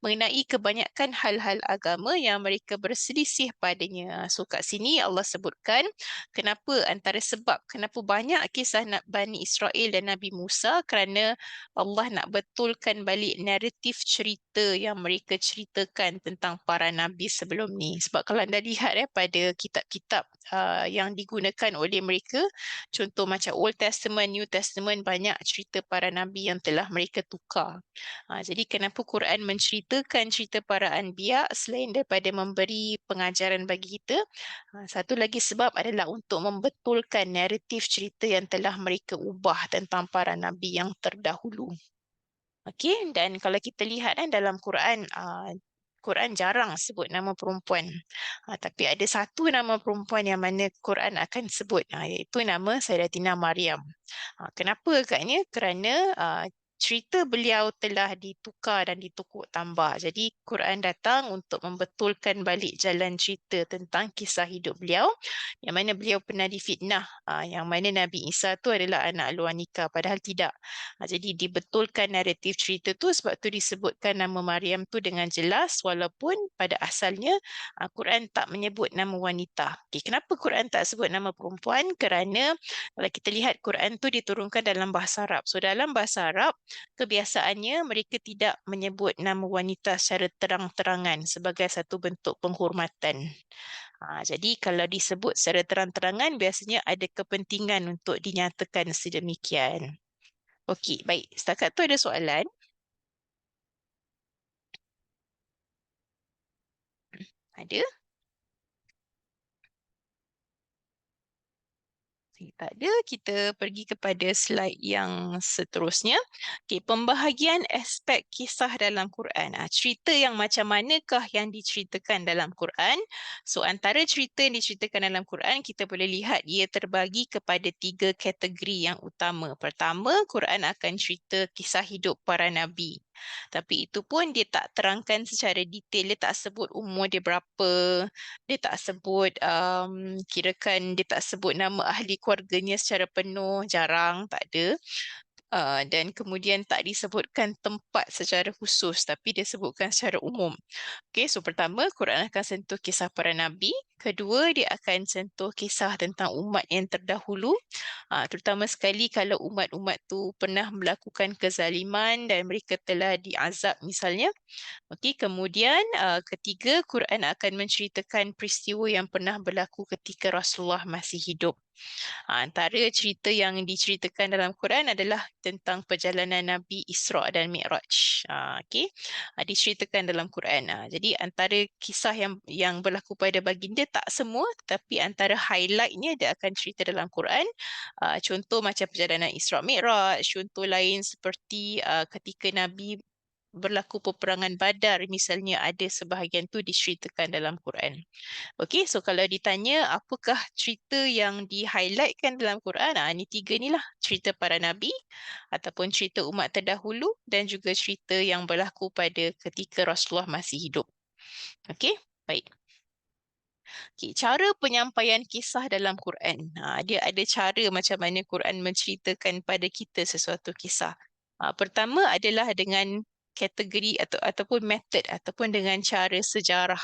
mengenai kebanyakan hal-hal agama yang mereka berselisih padanya. So kat sini Allah sebutkan kenapa antara sebab kenapa banyak kisah Bani Israel dan Nabi Musa kerana Allah nak betulkan balik naratif cerita yang mereka ceritakan tentang para nabi sebelum ni. Sebab kalau anda lihat pada kitab-kitab yang digunakan oleh mereka, contoh macam Old Testament, New Testament, banyak cerita para nabi yang telah mereka tukar. Jadi kenapa Quran menceritakan cerita para anbiya selain daripada memberi pengajaran bagi kita, satu lagi sebab adalah untuk membetulkan naratif cerita yang telah mereka ubah tentang para nabi yang terdahulu. Okey, dan kalau kita lihat dalam Quran, Quran jarang sebut nama perempuan. Tapi ada satu nama perempuan yang mana Quran akan sebut, iaitu nama Sayyidatina Maryam. Kenapa agaknya? Kerana cerita beliau telah ditukar dan ditukuk tambah. Jadi Quran datang untuk membetulkan balik jalan cerita tentang kisah hidup beliau, yang mana beliau pernah difitnah, yang mana Nabi Isa tu adalah anak luar nikah, padahal tidak. Jadi dibetulkan naratif cerita tu, sebab tu disebutkan nama Maryam tu dengan jelas walaupun pada asalnya Quran tak menyebut nama wanita. Kenapa Quran tak sebut nama perempuan? Kerana kalau kita lihat Quran tu diturunkan dalam bahasa Arab. So dalam bahasa Arab, kebiasaannya mereka tidak menyebut nama wanita secara terang-terangan sebagai satu bentuk penghormatan. Jadi kalau disebut secara terang-terangan, biasanya ada kepentingan untuk dinyatakan sedemikian. Okey, baik. Setakat tu ada soalan? Ada? Tak ada, kita pergi kepada slide yang seterusnya. Okey, pembahagian aspek kisah dalam Quran. Cerita yang macam manakah yang diceritakan dalam Quran? So, antara cerita yang diceritakan dalam Quran, kita boleh lihat ia terbagi kepada 3 kategori yang utama. Pertama, Quran akan cerita kisah hidup para nabi. Tapi itu pun dia tak terangkan secara detail, dia tak sebut umur dia berapa, dia tak sebut kirakan dia tak sebut nama ahli keluarganya secara penuh, jarang, tak ada. Dan kemudian tak disebutkan tempat secara khusus, tapi dia sebutkan secara umum. Okay, so pertama, Quran akan sentuh kisah para nabi. Kedua, dia akan sentuh kisah tentang umat yang terdahulu. Terutama sekali kalau umat-umat tu pernah melakukan kezaliman dan mereka telah diazab misalnya. Okey, kemudian ketiga, Quran akan menceritakan peristiwa yang pernah berlaku ketika Rasulullah masih hidup. Antara cerita yang diceritakan dalam Quran adalah tentang perjalanan Nabi Isra' dan Mi'raj. Okey, diceritakan dalam Quran. Jadi antara kisah yang berlaku pada baginda tak semua, tapi antara highlightnya dia akan cerita dalam Quran. Contoh macam perjalanan Isra' Mi'raj, contoh lain seperti ketika Nabi berlaku peperangan Badar misalnya, ada sebahagian tu diceritakan dalam Quran. Okey, so kalau ditanya apakah cerita yang di-highlightkan dalam Quran, ini 3 ni lah, cerita para nabi ataupun cerita umat terdahulu dan juga cerita yang berlaku pada ketika Rasulullah masih hidup. Okey, baik. Okay, cara penyampaian kisah dalam Quran. Dia ada cara macam mana Quran menceritakan pada kita sesuatu kisah. Pertama adalah dengan kategori ataupun method ataupun dengan cara sejarah.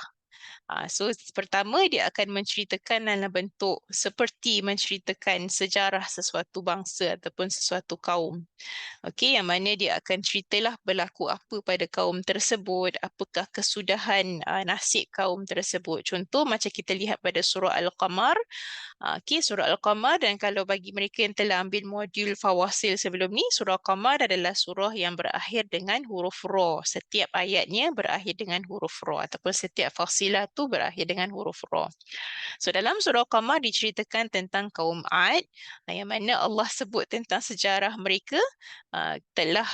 So pertama dia akan menceritakan dalam bentuk seperti menceritakan sejarah sesuatu bangsa ataupun sesuatu kaum. Okey, yang mana dia akan ceritalah berlaku apa pada kaum tersebut, apakah kesudahan nasib kaum tersebut. Contoh macam kita lihat pada surah Al-Qamar, Okey, surah Al-Qamar, dan kalau bagi mereka yang telah ambil modul Fawasil sebelum ni, surah Al-Qamar adalah surah yang berakhir dengan huruf Ra. Setiap ayatnya berakhir dengan huruf Ra ataupun setiap fasilah tu berakhir dengan huruf Ra. So dalam surah Al-Qamar diceritakan tentang kaum Ad, yang mana Allah sebut tentang sejarah mereka, telah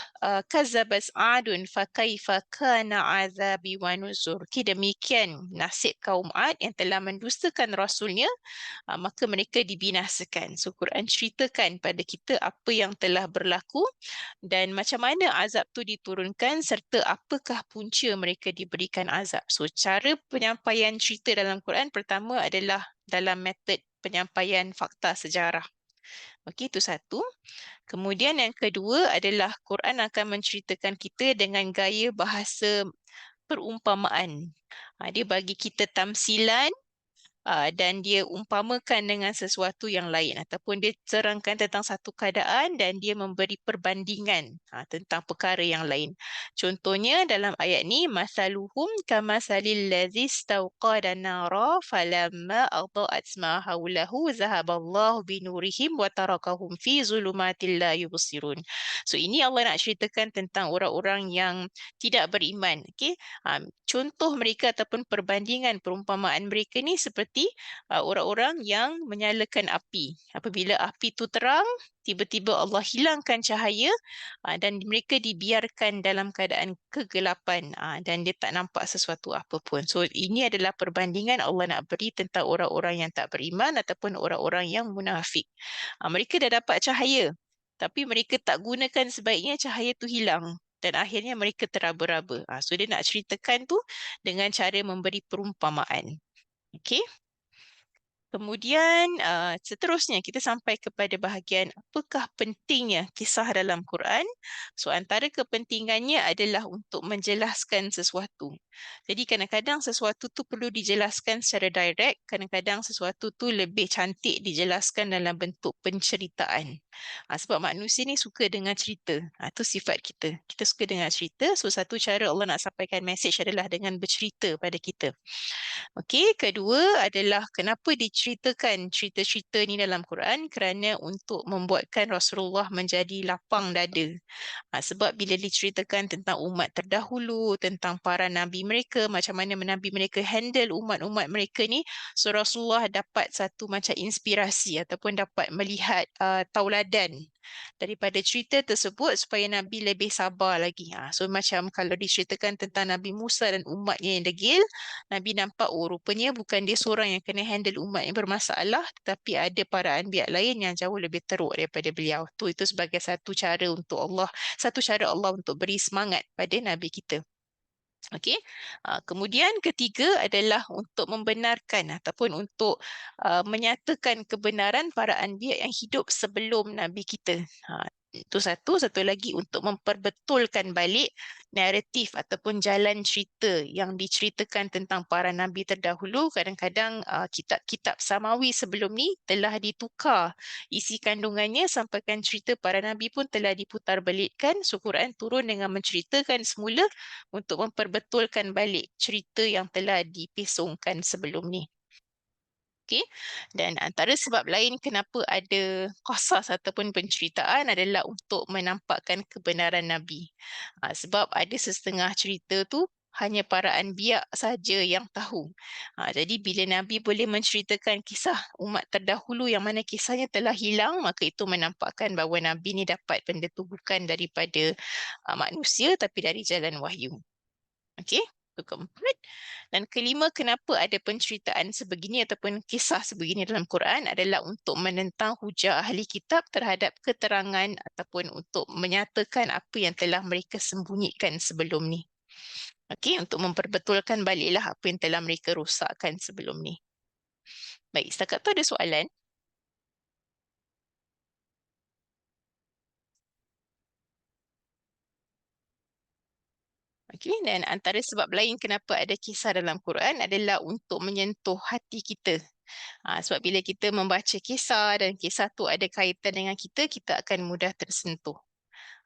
kazzabat Adun fakaifa kana azabi wa nuzur. Demikian nasib kaum Ad yang telah mendustakan rasulnya, maka mereka dibinasakan. So Quran ceritakan pada kita apa yang telah berlaku dan macam mana azab tu diturunkan serta apakah punca mereka diberikan azab. So cara penyampaian cerita dalam Quran pertama adalah dalam metod penyampaian fakta sejarah. Okey, itu satu. Kemudian yang kedua adalah Quran akan menceritakan kita dengan gaya bahasa perumpamaan. Dia bagi kita tamsilan dan dia umpamakan dengan sesuatu yang lain ataupun dia terangkan tentang satu keadaan dan dia memberi perbandingan tentang perkara yang lain. Contohnya dalam ayat ni, masaluhum kamasalil ladzi istauqada nara falamma adha'at ma haulahu zahaballahu binurihim wa tarakahum fi zulumatil la yubsirun. So ini Allah nak ceritakan tentang orang-orang yang tidak beriman. Okey, contoh mereka ataupun perbandingan perumpamaan mereka ni seperti orang-orang yang menyalakan api. Apabila api tu terang, tiba-tiba Allah hilangkan cahaya dan mereka dibiarkan dalam keadaan kegelapan dan dia tak nampak sesuatu apa pun. So ini adalah perbandingan Allah nak beri tentang orang-orang yang tak beriman ataupun orang-orang yang munafik. Mereka dah dapat cahaya, tapi mereka tak gunakan sebaiknya, cahaya tu hilang. Dan akhirnya mereka teraba-raba. So dia nak ceritakan tu dengan cara memberi perumpamaan. Okey. Kemudian seterusnya kita sampai kepada bahagian apakah pentingnya kisah dalam Quran. So antara kepentingannya adalah untuk menjelaskan sesuatu. Jadi kadang-kadang sesuatu tu perlu dijelaskan secara direct, kadang-kadang sesuatu tu lebih cantik dijelaskan dalam bentuk penceritaan. Sebab manusia ni suka dengar cerita. Itu sifat kita. Kita suka dengar cerita. So satu cara Allah nak sampaikan message adalah dengan bercerita pada kita. Okey, kedua adalah kenapa diceritakan cerita-cerita ni dalam Quran, kerana untuk membuatkan Rasulullah menjadi lapang dada. Sebab bila diceritakan tentang umat terdahulu, tentang para nabi mereka, macam mana nabi mereka handle umat-umat mereka ni, so Rasulullah dapat satu macam inspirasi ataupun dapat melihat tauladan daripada cerita tersebut supaya Nabi lebih sabar lagi. So macam kalau diceritakan tentang Nabi Musa dan umatnya yang degil, Nabi nampak rupanya bukan dia seorang yang kena handle umat yang bermasalah, tetapi ada para anbiya lain yang jauh lebih teruk daripada beliau. Itu sebagai satu cara Allah untuk beri semangat pada Nabi kita. Okey. Kemudian ketiga adalah untuk membenarkan ataupun untuk menyatakan kebenaran para anbiya yang hidup sebelum Nabi kita. Itu satu lagi untuk memperbetulkan balik naratif ataupun jalan cerita yang diceritakan tentang para nabi terdahulu. Kadang-kadang kitab-kitab samawi sebelum ni telah ditukar isi kandungannya, sampaikan cerita para nabi pun telah diputar balikkan. So Quran turun dengan menceritakan semula untuk memperbetulkan balik cerita yang telah dipesongkan sebelum ni. Okay. Dan antara sebab lain kenapa ada qasas ataupun penceritaan adalah untuk menampakkan kebenaran Nabi. Sebab ada setengah cerita tu hanya para anbiya saja yang tahu. Jadi bila Nabi boleh menceritakan kisah umat terdahulu yang mana kisahnya telah hilang, maka itu menampakkan bahawa Nabi ni dapat benda tu bukan daripada manusia tapi dari jalan wahyu. Okey. Keempat. Dan kelima, kenapa ada penceritaan sebegini ataupun kisah sebegini dalam Quran adalah untuk menentang hujah ahli kitab terhadap keterangan ataupun untuk menyatakan apa yang telah mereka sembunyikan sebelum ni. Okey, untuk memperbetulkan baliklah apa yang telah mereka rosakkan sebelum ni. Baik, setakat tu ada soalan? Okay, dan antara sebab lain kenapa ada kisah dalam Quran adalah untuk menyentuh hati kita. Sebab bila kita membaca kisah dan kisah tu ada kaitan dengan kita, kita akan mudah tersentuh.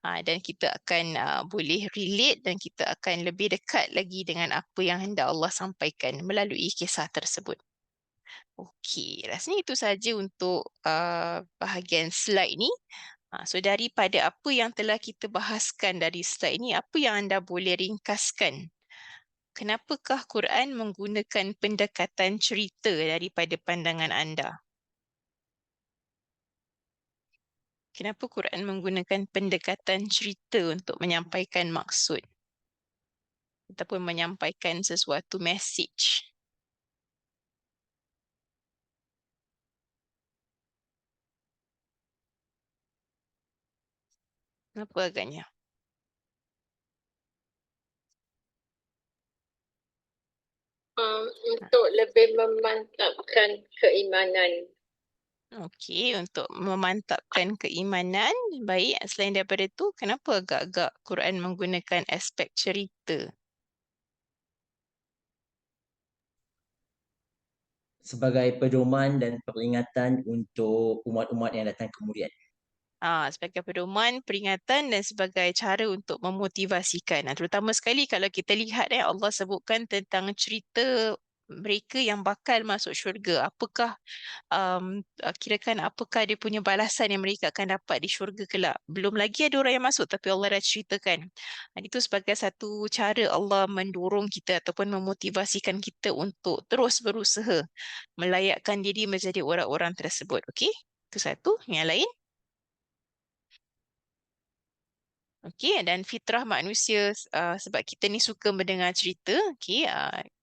Dan kita akan boleh relate dan kita akan lebih dekat lagi dengan apa yang hendak Allah sampaikan melalui kisah tersebut. Okey, rasanya itu saja untuk bahagian slide ni. So daripada apa yang telah kita bahaskan dari slide ini, apa yang anda boleh ringkaskan? Kenapakah Quran menggunakan pendekatan cerita daripada pandangan anda? Kenapa Quran menggunakan pendekatan cerita untuk menyampaikan maksud ataupun menyampaikan sesuatu message? Kenapa agaknya? Untuk lebih memantapkan keimanan. Okey, untuk memantapkan keimanan. Baik, selain daripada itu, kenapa agak-agak Quran menggunakan aspek cerita? Sebagai pedoman dan peringatan untuk umat-umat yang datang kemudian. Sebagai pedoman, peringatan dan sebagai cara untuk memotivasikan. Terutama sekali kalau kita lihat Allah sebutkan tentang cerita mereka yang bakal masuk syurga. Apakah kirakan apakah dia punya balasan yang mereka akan dapat di syurga kelak. Belum lagi ada orang yang masuk tapi Allah dah ceritakan. Itu sebagai satu cara Allah mendorong kita ataupun memotivasikan kita untuk terus berusaha melayakkan diri menjadi orang-orang tersebut. Okey? Itu satu. Yang lain? Okey, dan fitrah manusia sebab kita ni suka mendengar cerita. Okey,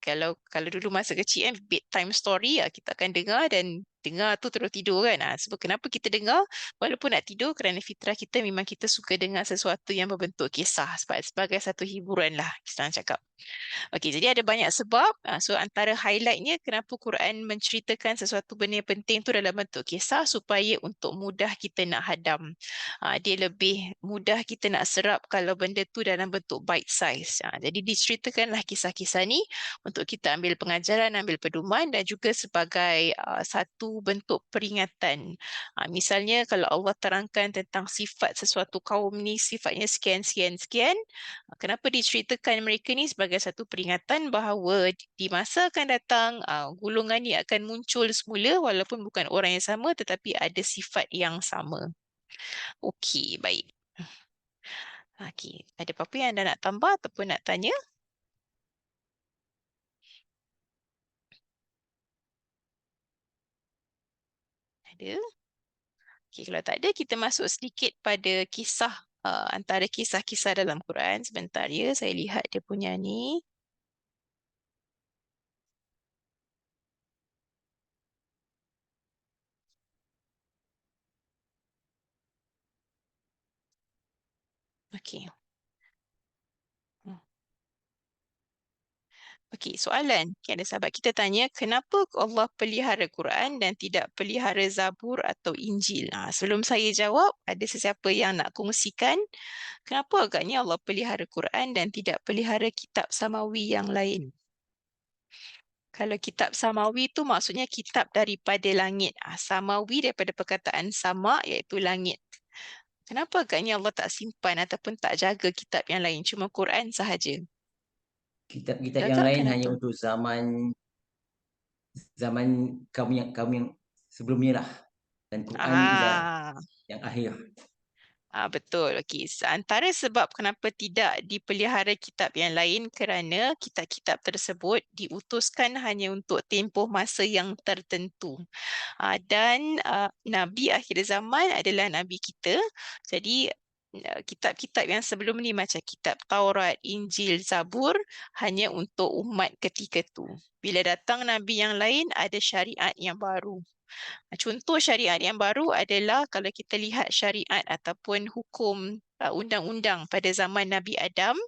kalau dulu masa kecil bedtime story kita akan dengar dan dengar tu terus tidur kan. Sebab kenapa kita dengar walaupun nak tidur kerana fitrah kita memang kita suka dengar sesuatu yang berbentuk kisah sebagai satu hiburan lah kita cakap. Okey, jadi ada banyak sebab. So antara highlightnya kenapa Quran menceritakan sesuatu benda yang penting tu dalam bentuk kisah supaya untuk mudah kita nak hadam. Dia lebih mudah kita nak serap kalau benda tu dalam bentuk bite size. Jadi diceritakanlah kisah-kisah ni untuk kita ambil pengajaran, ambil pedoman dan juga sebagai satu bentuk peringatan. Misalnya kalau Allah terangkan tentang sifat sesuatu kaum ni sifatnya sekian, sekian, sekian. Kenapa diceritakan mereka ni sebagai satu peringatan bahawa di masa akan datang golongan ni akan muncul semula walaupun bukan orang yang sama tetapi ada sifat yang sama. Okey, baik. Okey, ada apa-apa yang anda nak tambah ataupun nak tanya? Ada? Okey, kalau tak ada kita masuk sedikit pada kisah antara kisah-kisah dalam Quran. Sebentar ya, saya lihat dia punya ni. Okey. Okey, soalan. Ada sahabat kita tanya, kenapa Allah pelihara Quran dan tidak pelihara Zabur atau Injil? Sebelum saya jawab, ada sesiapa yang nak kongsikan kenapa agaknya Allah pelihara Quran dan tidak pelihara kitab samawi yang lain? Kalau kitab samawi tu maksudnya kitab daripada langit. Samawi daripada perkataan sama iaitu langit. Kenapa agaknya Allah tak simpan ataupun tak jaga kitab yang lain? Cuma Quran sahaja. Kitab-kitab yang lain hanya untuk zaman kaum yang sebelumnya lah. Dan Quran yang akhir. Betul. Okey. Antara sebab kenapa tidak dipelihara kitab yang lain kerana kitab-kitab tersebut diutuskan hanya untuk tempoh masa yang tertentu. Dan Nabi akhir zaman adalah Nabi kita. Jadi kitab-kitab yang sebelum ni macam kitab Taurat, Injil, Zabur hanya untuk umat ketika tu. Bila datang Nabi yang lain ada syariat yang baru. Contoh syariat yang baru adalah kalau kita lihat syariat ataupun hukum undang-undang pada zaman Nabi Adam,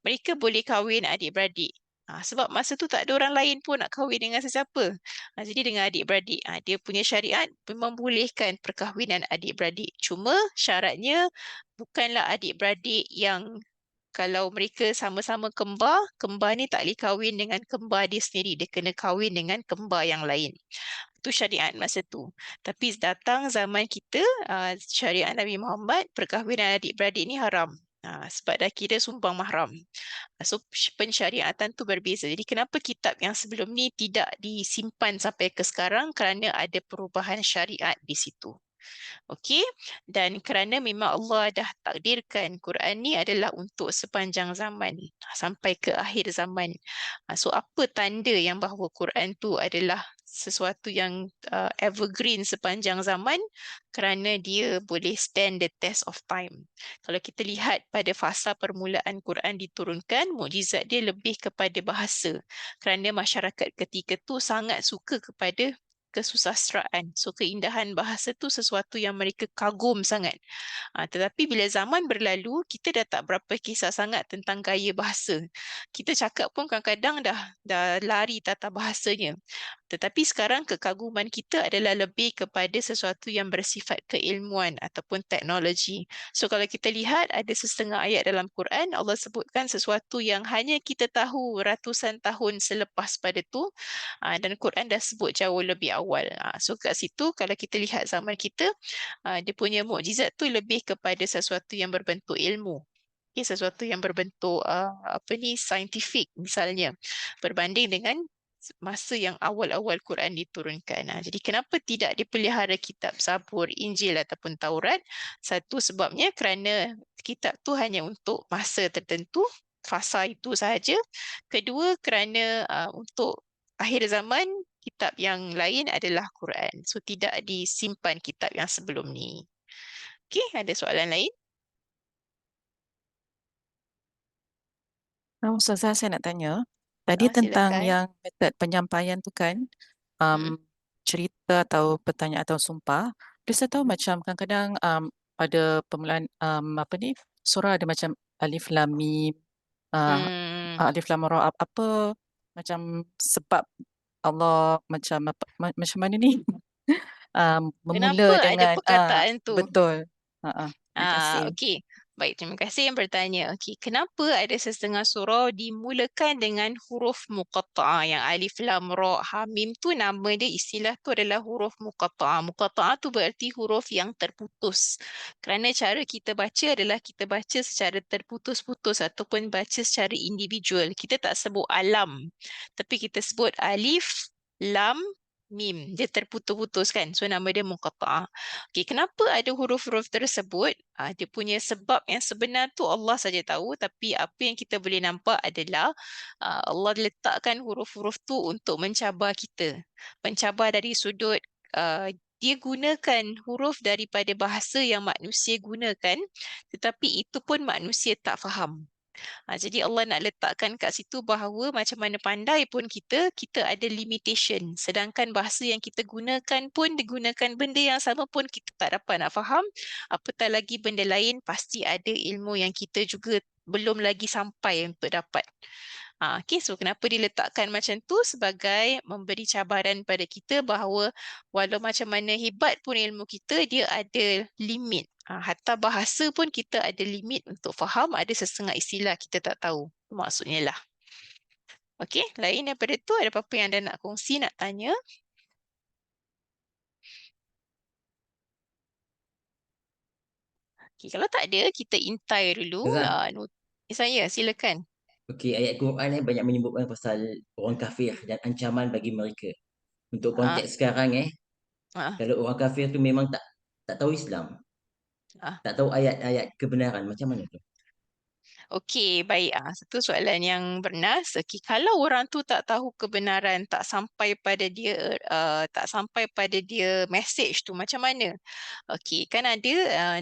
mereka boleh kahwin adik-beradik. Sebab masa tu tak ada orang lain pun nak kahwin dengan sesiapa. Jadi dengan adik-beradik, dia punya syariat membolehkan perkahwinan adik-beradik. Cuma syaratnya bukanlah adik-beradik yang kalau mereka sama-sama kembar, kembar ni tak boleh kahwin dengan kembar dia sendiri. Dia kena kahwin dengan kembar yang lain. Itu syariat masa tu. Tapi datang zaman kita, syariat Nabi Muhammad, perkahwinan adik-beradik ni haram. Sebab dah kira sumbang mahram. So pensyariatan tu berbeza. Jadi kenapa kitab yang sebelum ni tidak disimpan sampai ke sekarang? Kerana ada perubahan syariat di situ. Okey, dan kerana memang Allah dah takdirkan Quran ni adalah untuk sepanjang zaman sampai ke akhir zaman. So apa tanda yang bahawa Quran tu adalah sesuatu yang evergreen sepanjang zaman? Kerana dia boleh stand the test of time. Kalau kita lihat pada fasa permulaan Quran diturunkan, mukjizat dia lebih kepada bahasa. Kerana masyarakat ketika tu sangat suka kepada kesusastraan. So keindahan bahasa tu sesuatu yang mereka kagum sangat. Tetapi bila zaman berlalu, kita dah tak berapa kisah sangat tentang gaya bahasa. Kita cakap pun kadang-kadang dah lari tata bahasanya. Tetapi sekarang kekaguman kita adalah lebih kepada sesuatu yang bersifat keilmuan ataupun teknologi. So kalau kita lihat ada setengah ayat dalam Quran, Allah sebutkan sesuatu yang hanya kita tahu ratusan tahun selepas pada tu, dan Quran dah sebut jauh lebih awal. So kat situ kalau kita lihat zaman kita, dia punya mukjizat tu lebih kepada sesuatu yang berbentuk ilmu. Okay, sesuatu yang berbentuk saintifik misalnya, berbanding dengan masa yang awal-awal Quran diturunkan. Jadi kenapa tidak dipelihara kitab Zabur, Injil ataupun Taurat? Satu sebabnya kerana kitab tu hanya untuk masa tertentu, fasa itu sahaja. Kedua kerana untuk akhir zaman kitab yang lain adalah Quran. So tidak disimpan kitab yang sebelum ni. Okey, ada soalan lain? Ustazah, saya nak tanya. Tadi tentang Silakan. yang metod penyampaian tu kan, cerita atau pertanyaan atau sumpah. Dia saya tahu macam kadang-kadang pada permulaan surah ada macam alif lam mim, alif lam ra, apa macam sebab Allah macam macam mana ni? Memula Kenapa ada dengan perkataan tu? betul. Terima kasih. Okey. Baik, terima kasih yang bertanya. Okey, kenapa ada setengah surah dimulakan dengan huruf muqatta'ah yang alif lam ra ha mim tu, nama dia, istilah tu adalah huruf muqatta'ah. Muqatta'ah tu berarti huruf yang terputus. Kerana cara kita baca adalah kita baca secara terputus-putus ataupun baca secara individual. Kita tak sebut alam, tapi kita sebut alif lam mim. Dia terputus-putus kan. So nama dia muqatta'ah. Okey, kenapa ada huruf-huruf tersebut? Dia punya sebab yang sebenar tu Allah saja tahu, tapi apa yang kita boleh nampak adalah Allah letakkan huruf-huruf tu untuk mencabar kita. Mencabar dari sudut dia gunakan huruf daripada bahasa yang manusia gunakan, tetapi itu pun manusia tak faham. Jadi Allah nak letakkan kat situ bahawa macam mana pandai pun kita ada limitation. Sedangkan bahasa yang kita gunakan pun digunakan benda yang sama pun kita tak dapat nak faham. Apatah lagi benda lain, pasti ada ilmu yang kita juga belum lagi sampai untuk dapat. Okay, so kenapa diletakkan macam tu? Sebagai memberi cabaran pada kita bahawa walau macam mana hebat pun ilmu kita, dia ada limit. Hatta bahasa pun kita ada limit untuk faham, ada setengah istilah kita tak tahu. Maksudnya lah. Okey, lain daripada tu ada apa-apa yang anda nak kongsi, nak tanya? Okay, kalau tak ada, kita intai dulu. Saya, silakan. Okey, ayat Quran ni banyak menyebutkan pasal orang kafir dan ancaman bagi mereka. Untuk konteks sekarang kalau orang kafir tu memang tak tahu Islam. Tak tahu ayat-ayat kebenaran, macam mana tu? Okey, baik. Satu soalan yang bernas. Okey, kalau orang tu tak tahu kebenaran, tak sampai pada dia message tu, macam mana? Okey, kan ada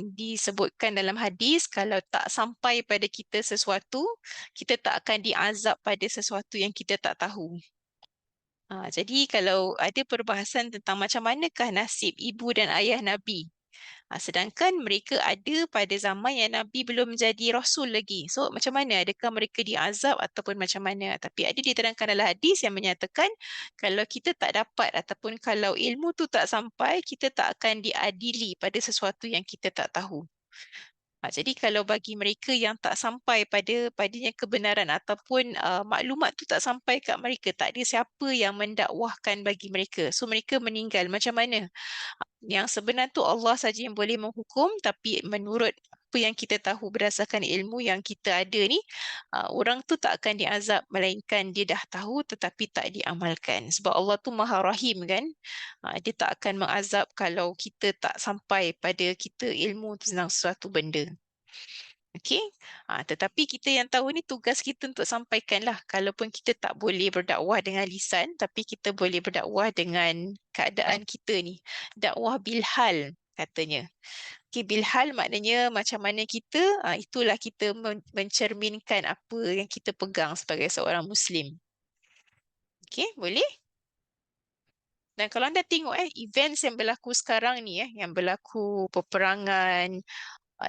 disebutkan dalam hadis, kalau tak sampai pada kita sesuatu, kita tak akan diazab pada sesuatu yang kita tak tahu. Jadi kalau ada perbahasan tentang macam manakah nasib ibu dan ayah Nabi, sedangkan mereka ada pada zaman yang Nabi belum jadi Rasul lagi. So macam mana? Adakah mereka diazab ataupun macam mana? Tapi ada diterangkan dalam hadis yang menyatakan kalau kita tak dapat ataupun kalau ilmu tu tak sampai, kita tak akan diadili pada sesuatu yang kita tak tahu. Jadi kalau bagi mereka yang tak sampai padanya kebenaran ataupun maklumat tu tak sampai kat mereka, tak ada siapa yang mendakwahkan bagi mereka. So mereka meninggal. Macam mana? Yang sebenar tu Allah saja yang boleh menghukum, tapi menurut apa yang kita tahu berdasarkan ilmu yang kita ada ni, orang tu tak akan diazab melainkan dia dah tahu tetapi tak diamalkan. Sebab Allah tu Maha Rahim kan. Dia tak akan mengazab kalau kita tak sampai pada kita ilmu tentang sesuatu benda. Okey. Tetapi kita yang tahu ni tugas kita untuk sampaikanlah. Kalaupun kita tak boleh berdakwah dengan lisan, tapi kita boleh berdakwah dengan keadaan kita ni. Dakwah bilhal katanya. Okey, bilhal maknanya macam mana kita, itulah kita mencerminkan apa yang kita pegang sebagai seorang Muslim. Okey, boleh? Dan kalau anda tengok events yang berlaku sekarang ni yang berlaku peperangan,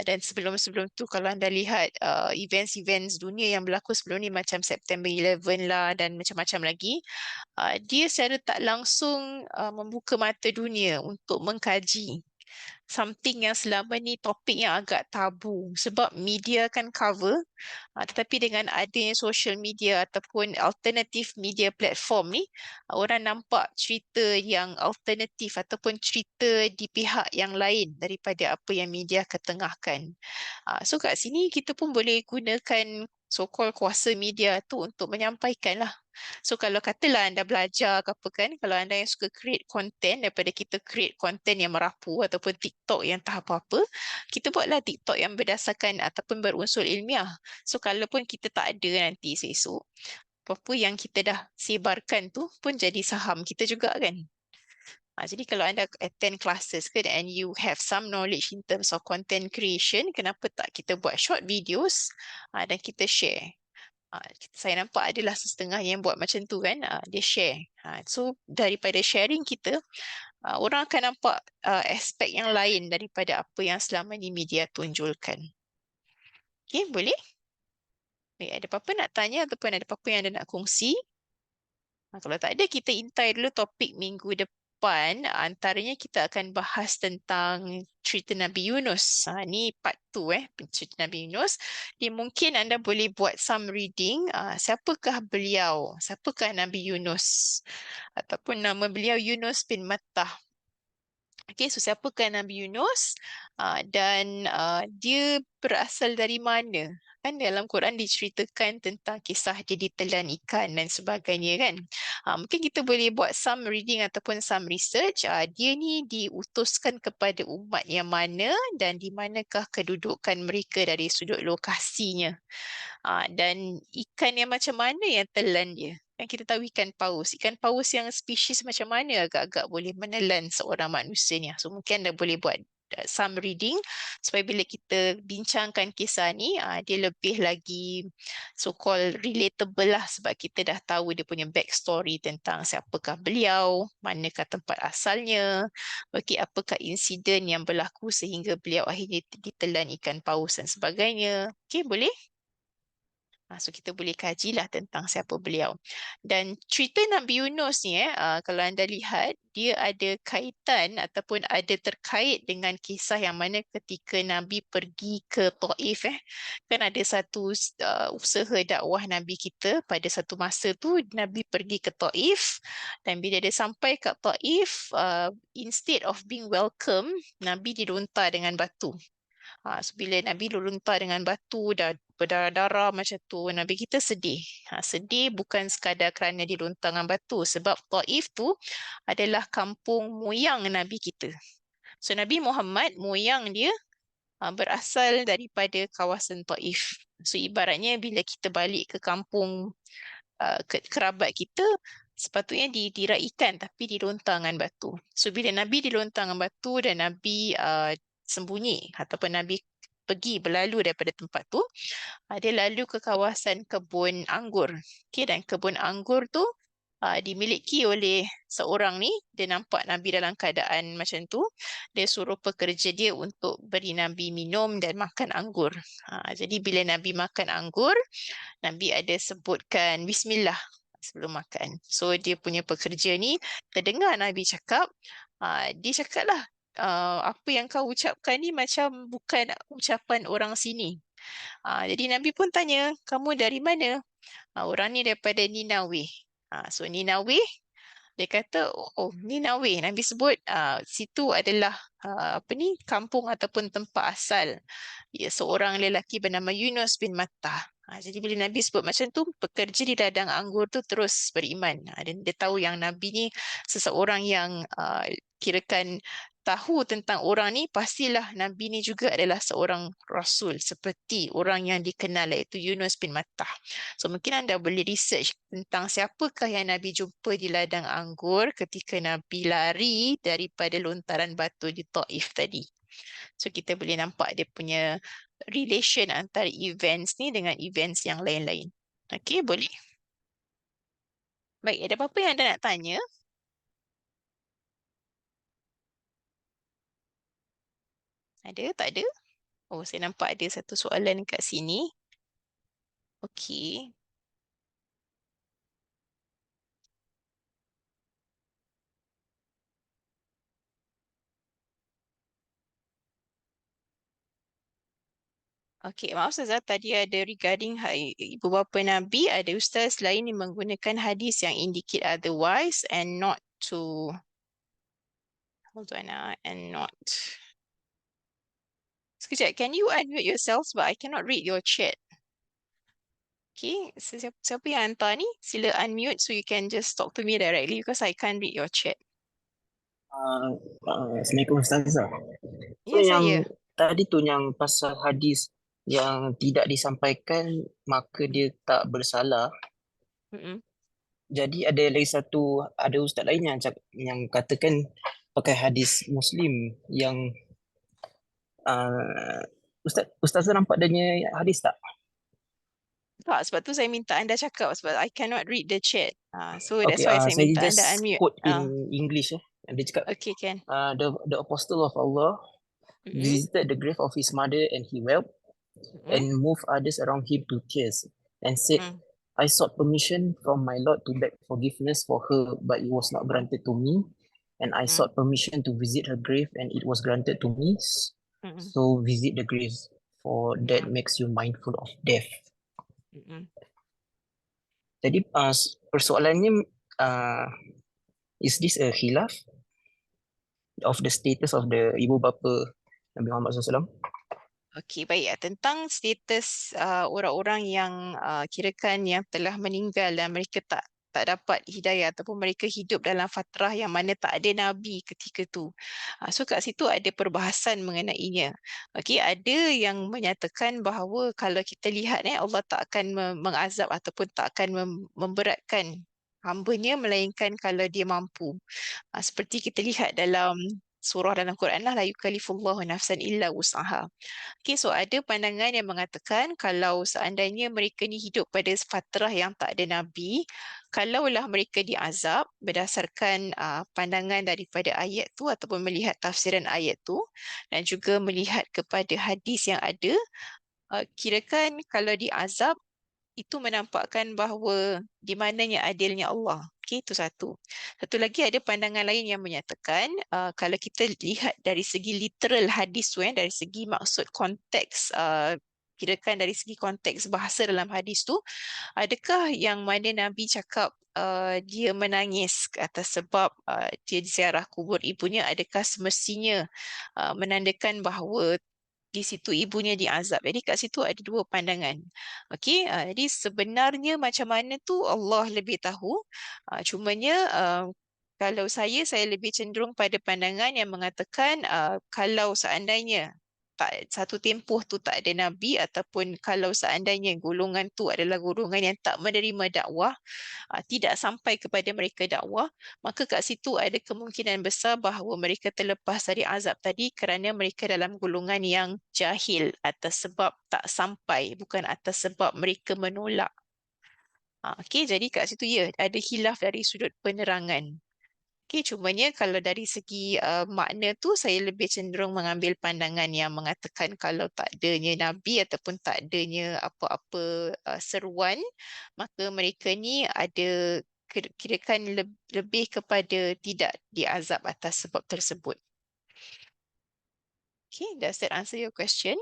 dan sebelum-sebelum tu kalau anda lihat events-events dunia yang berlaku sebelum ni macam September 11 lah dan macam-macam lagi, dia secara tak langsung membuka mata dunia untuk mengkaji something yang selama ni topik yang agak tabu sebab media kan cover, tetapi dengan adanya social media ataupun alternative media platform ni, orang nampak cerita yang alternatif ataupun cerita di pihak yang lain daripada apa yang media ketengahkan. So kat sini kita pun boleh gunakan so-called kuasa media tu untuk menyampaikan lah. So kalau katalah anda belajar ke apa kan, kalau anda yang suka create content daripada kita create content yang merapu ataupun TikTok yang tak apa-apa, kita buatlah TikTok yang berdasarkan ataupun berunsur ilmiah. So kalaupun kita tak ada nanti esok, apa-apa yang kita dah sebarkan tu pun jadi saham kita juga kan. Jadi kalau anda attend classes ke and you have some knowledge in terms of content creation, kenapa tak kita buat short videos dan kita share. Saya nampak adalah setengah yang buat macam tu kan, dia share. So daripada sharing kita, orang akan nampak aspek yang lain daripada apa yang selama ni media tunjulkan. Okay, boleh? Baik, ada apa-apa nak tanya ataupun ada apa-apa yang anda nak kongsi? Kalau tak ada, kita intai dulu topik minggu depan. Antaranya kita akan bahas tentang cerita Nabi Yunus. Ni part 2 cerita Nabi Yunus. Mungkin anda boleh buat some reading. Siapakah beliau? Siapakah Nabi Yunus? Ataupun nama beliau Yunus bin Mattah. Okay, so siapakah Nabi Yunus? Dan dia berasal dari mana? Kan dalam Quran diceritakan tentang kisah dia ditelan ikan dan sebagainya kan. Mungkin kita boleh buat some reading ataupun some research. Dia ni diutuskan kepada umat yang mana dan di manakah kedudukan mereka dari sudut lokasinya. Dan ikan yang macam mana yang telan dia? Kan kita tahu ikan paus. Ikan paus yang spesies macam mana agak-agak boleh menelan seorang manusia ni. So mungkin anda boleh buat some reading supaya bila kita bincangkan kisah ni, dia lebih lagi so-called relatable lah sebab kita dah tahu dia punya backstory tentang siapakah beliau, manakah tempat asalnya, apakah insiden yang berlaku sehingga beliau akhirnya ditelan ikan paus dan sebagainya. Okay, boleh? So kita boleh kajilah tentang siapa beliau. Dan cerita Nabi Yunus ni kalau anda lihat, dia ada kaitan ataupun ada terkait dengan kisah yang mana ketika Nabi pergi ke Taif. Kan ada satu usaha dakwah Nabi kita pada satu masa tu, Nabi pergi ke Taif dan bila dia sampai ke Taif, instead of being welcome, Nabi dilontar dengan batu. So bila Nabi dilontar dengan batu dan berdarah-darah macam tu, Nabi kita sedih. Sedih bukan sekadar kerana dilontar dengan batu sebab Taif tu adalah kampung moyang Nabi kita. So Nabi Muhammad, moyang dia berasal daripada kawasan Taif. So ibaratnya bila kita balik ke kampung kerabat kita, sepatutnya diraikan tapi dilontar dengan batu. So bila Nabi dilontar dengan batu dan Nabi sembunyi ataupun Nabi pergi berlalu daripada tempat tu, dia lalu ke kawasan kebun anggur. Okay, dan kebun anggur tu dimiliki oleh seorang ni. Dia nampak Nabi dalam keadaan macam tu, dia suruh pekerja dia untuk beri Nabi minum dan makan anggur. Jadi bila Nabi makan anggur, Nabi ada sebutkan Bismillah sebelum makan. So dia punya pekerja ni terdengar Nabi cakap, dia cakap lah, apa yang kau ucapkan ni macam bukan ucapan orang sini. Jadi Nabi pun tanya, kamu dari mana? Orang ni daripada Ninawih. So Ninawih Dia kata, oh Ninawi, Nabi sebut situ adalah kampung ataupun tempat asal seorang lelaki bernama Yunus bin Mattah. Jadi bila Nabi sebut macam tu, pekerja di ladang anggur tu terus beriman. Dan dia tahu yang Nabi ni seseorang yang kirakan tahu tentang orang ni, pastilah Nabi ni juga adalah seorang Rasul seperti orang yang dikenal iaitu Yunus bin Mattah. So mungkin anda boleh research tentang siapakah yang Nabi jumpa di ladang anggur ketika Nabi lari daripada lontaran batu di Taif tadi. So kita boleh nampak dia punya relation antara events ni dengan events yang lain-lain. Okey, boleh? Baik, ada apa-apa yang anda nak tanya? Ada? Tak ada? Oh, saya nampak ada satu soalan kat sini. Okey. Okey, maaf Ustazah, tadi ada regarding ibu bapa Nabi, ada ustaz lain yang menggunakan hadis yang indicate otherwise and not to, hold on, and not. Sekejap, can you unmute yourselves? But I cannot read your chat. Okay, siapa yang hantar ni? Sila unmute so you can just talk to me directly because I can't read your chat. Assalamualaikum Ustazah. So Ya, yang saya. tadi tu yang pasal hadis yang tidak disampaikan maka dia tak bersalah. Mm-mm. Jadi ada lagi satu, ada ustaz lain yang katakan pakai hadis Muslim yang Ustazah nampak adanya hadis tak? Tak, sebab tu saya minta anda cakap sebab I cannot read the chat. So that's Okay, why saya saya minta anda just unmute. quote in English. Dia cakap, Okay, can. the apostle of Allah visited the grave of his mother and he wept and moved others around him to tears and said, I sought permission from my Lord to beg forgiveness for her, but it was not granted to me. And I sought permission to visit her grave and it was granted to me. So visit the grave, for that makes you mindful of death. Jadi persoalannya, is this a khilaf of the status of the ibu bapa Nabi Muhammad SAW? Okey, baik. Tentang status orang-orang yang kirakan yang telah meninggal dan mereka tak dapat hidayah ataupun mereka hidup dalam fatrah yang mana tak ada Nabi ketika tu. So kat situ ada perbahasan mengenainya. Okey, ada yang menyatakan bahawa kalau kita lihat Allah tak akan mengazab ataupun tak akan memberatkan hamba-Nya melainkan kalau dia mampu. Seperti kita lihat dalam surah dalam Quran lah, la yukallifullahu nafsan illa wus'aha. Okay, so ada pandangan yang mengatakan kalau seandainya mereka ni hidup pada fatrah yang tak ada Nabi, kalaulah mereka diazab berdasarkan pandangan daripada ayat tu ataupun melihat tafsiran ayat tu dan juga melihat kepada hadis yang ada, kirakan kalau diazab itu menampakkan bahawa di mananya adilnya Allah. Okay, itu satu. Satu lagi ada pandangan lain yang menyatakan kalau kita lihat dari segi literal hadis tu, dari segi maksud konteks, kirakan dari segi konteks bahasa dalam hadis tu, adakah yang mana Nabi cakap dia menangis atas sebab dia ziarah kubur ibunya, adakah semestinya menandakan bahawa di situ ibunya diazab. Jadi kat situ ada dua pandangan. Okey, jadi sebenarnya macam mana tu Allah lebih tahu. Cumanya kalau saya lebih cenderung pada pandangan yang mengatakan kalau seandainya satu tempoh tu tak ada Nabi ataupun kalau seandainya golongan tu adalah golongan yang tak menerima dakwah, tidak sampai kepada mereka dakwah, maka kat situ ada kemungkinan besar bahawa mereka terlepas dari azab tadi kerana mereka dalam golongan yang jahil atas sebab tak sampai, bukan atas sebab mereka menolak. Okey, jadi kat situ ya ada khilaf dari sudut penerangan. Okey, cumanya kalau dari segi makna tu saya lebih cenderung mengambil pandangan yang mengatakan kalau tak adanya Nabi ataupun tak adanya apa-apa seruan, maka mereka ni ada kirakan lebih kepada tidak diazab atas sebab tersebut. Okay, does that answer your question?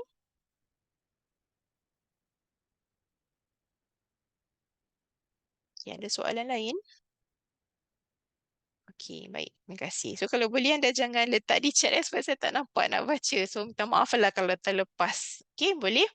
Okay, ada soalan lain? Okey, baik. Terima kasih. So kalau boleh anda jangan letak di chat sebab saya tak nampak nak baca. So minta maaf lah kalau terlepas. Okey, boleh?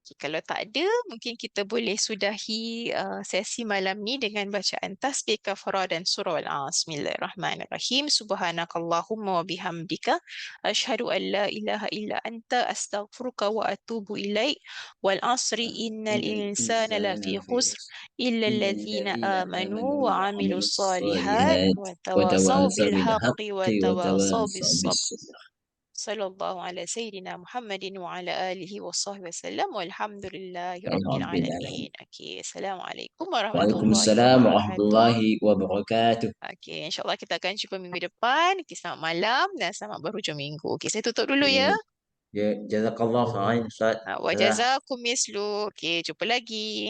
Okay, kalau tak ada, mungkin kita boleh sudahi sesi malam ni dengan bacaan tasbih kafarah dan surah Al-As. Bismillahirrahmanirrahim. Subhanakallahumma wa bihamdika asyhadu an la ilaha illa anta astaghfiruka wa atubu ilaik. Wal asri innal insana lafi khusr illa alladhina amanu wa amilus salihat wa tawasaw bil haqqi wa tawasaw bis sabr. Sallallahu ala Sayyidina Muhammadin wa ala alihi wa sahbihi wasallam walhamdulillahi rabbil alamin. Okey, Assalamualaikum warahmatullahi Waalaikumsalam wabarakatuh. warahmatullahi wabarakatuh. Okey, insyaAllah kita akan jumpa minggu depan. Okey, selamat malam dan selamat berhujung minggu. Okey, saya tutup dulu ya. Ya, jazakallah khairan Ustaz. Wa jazakum mislu. Okey, jumpa lagi.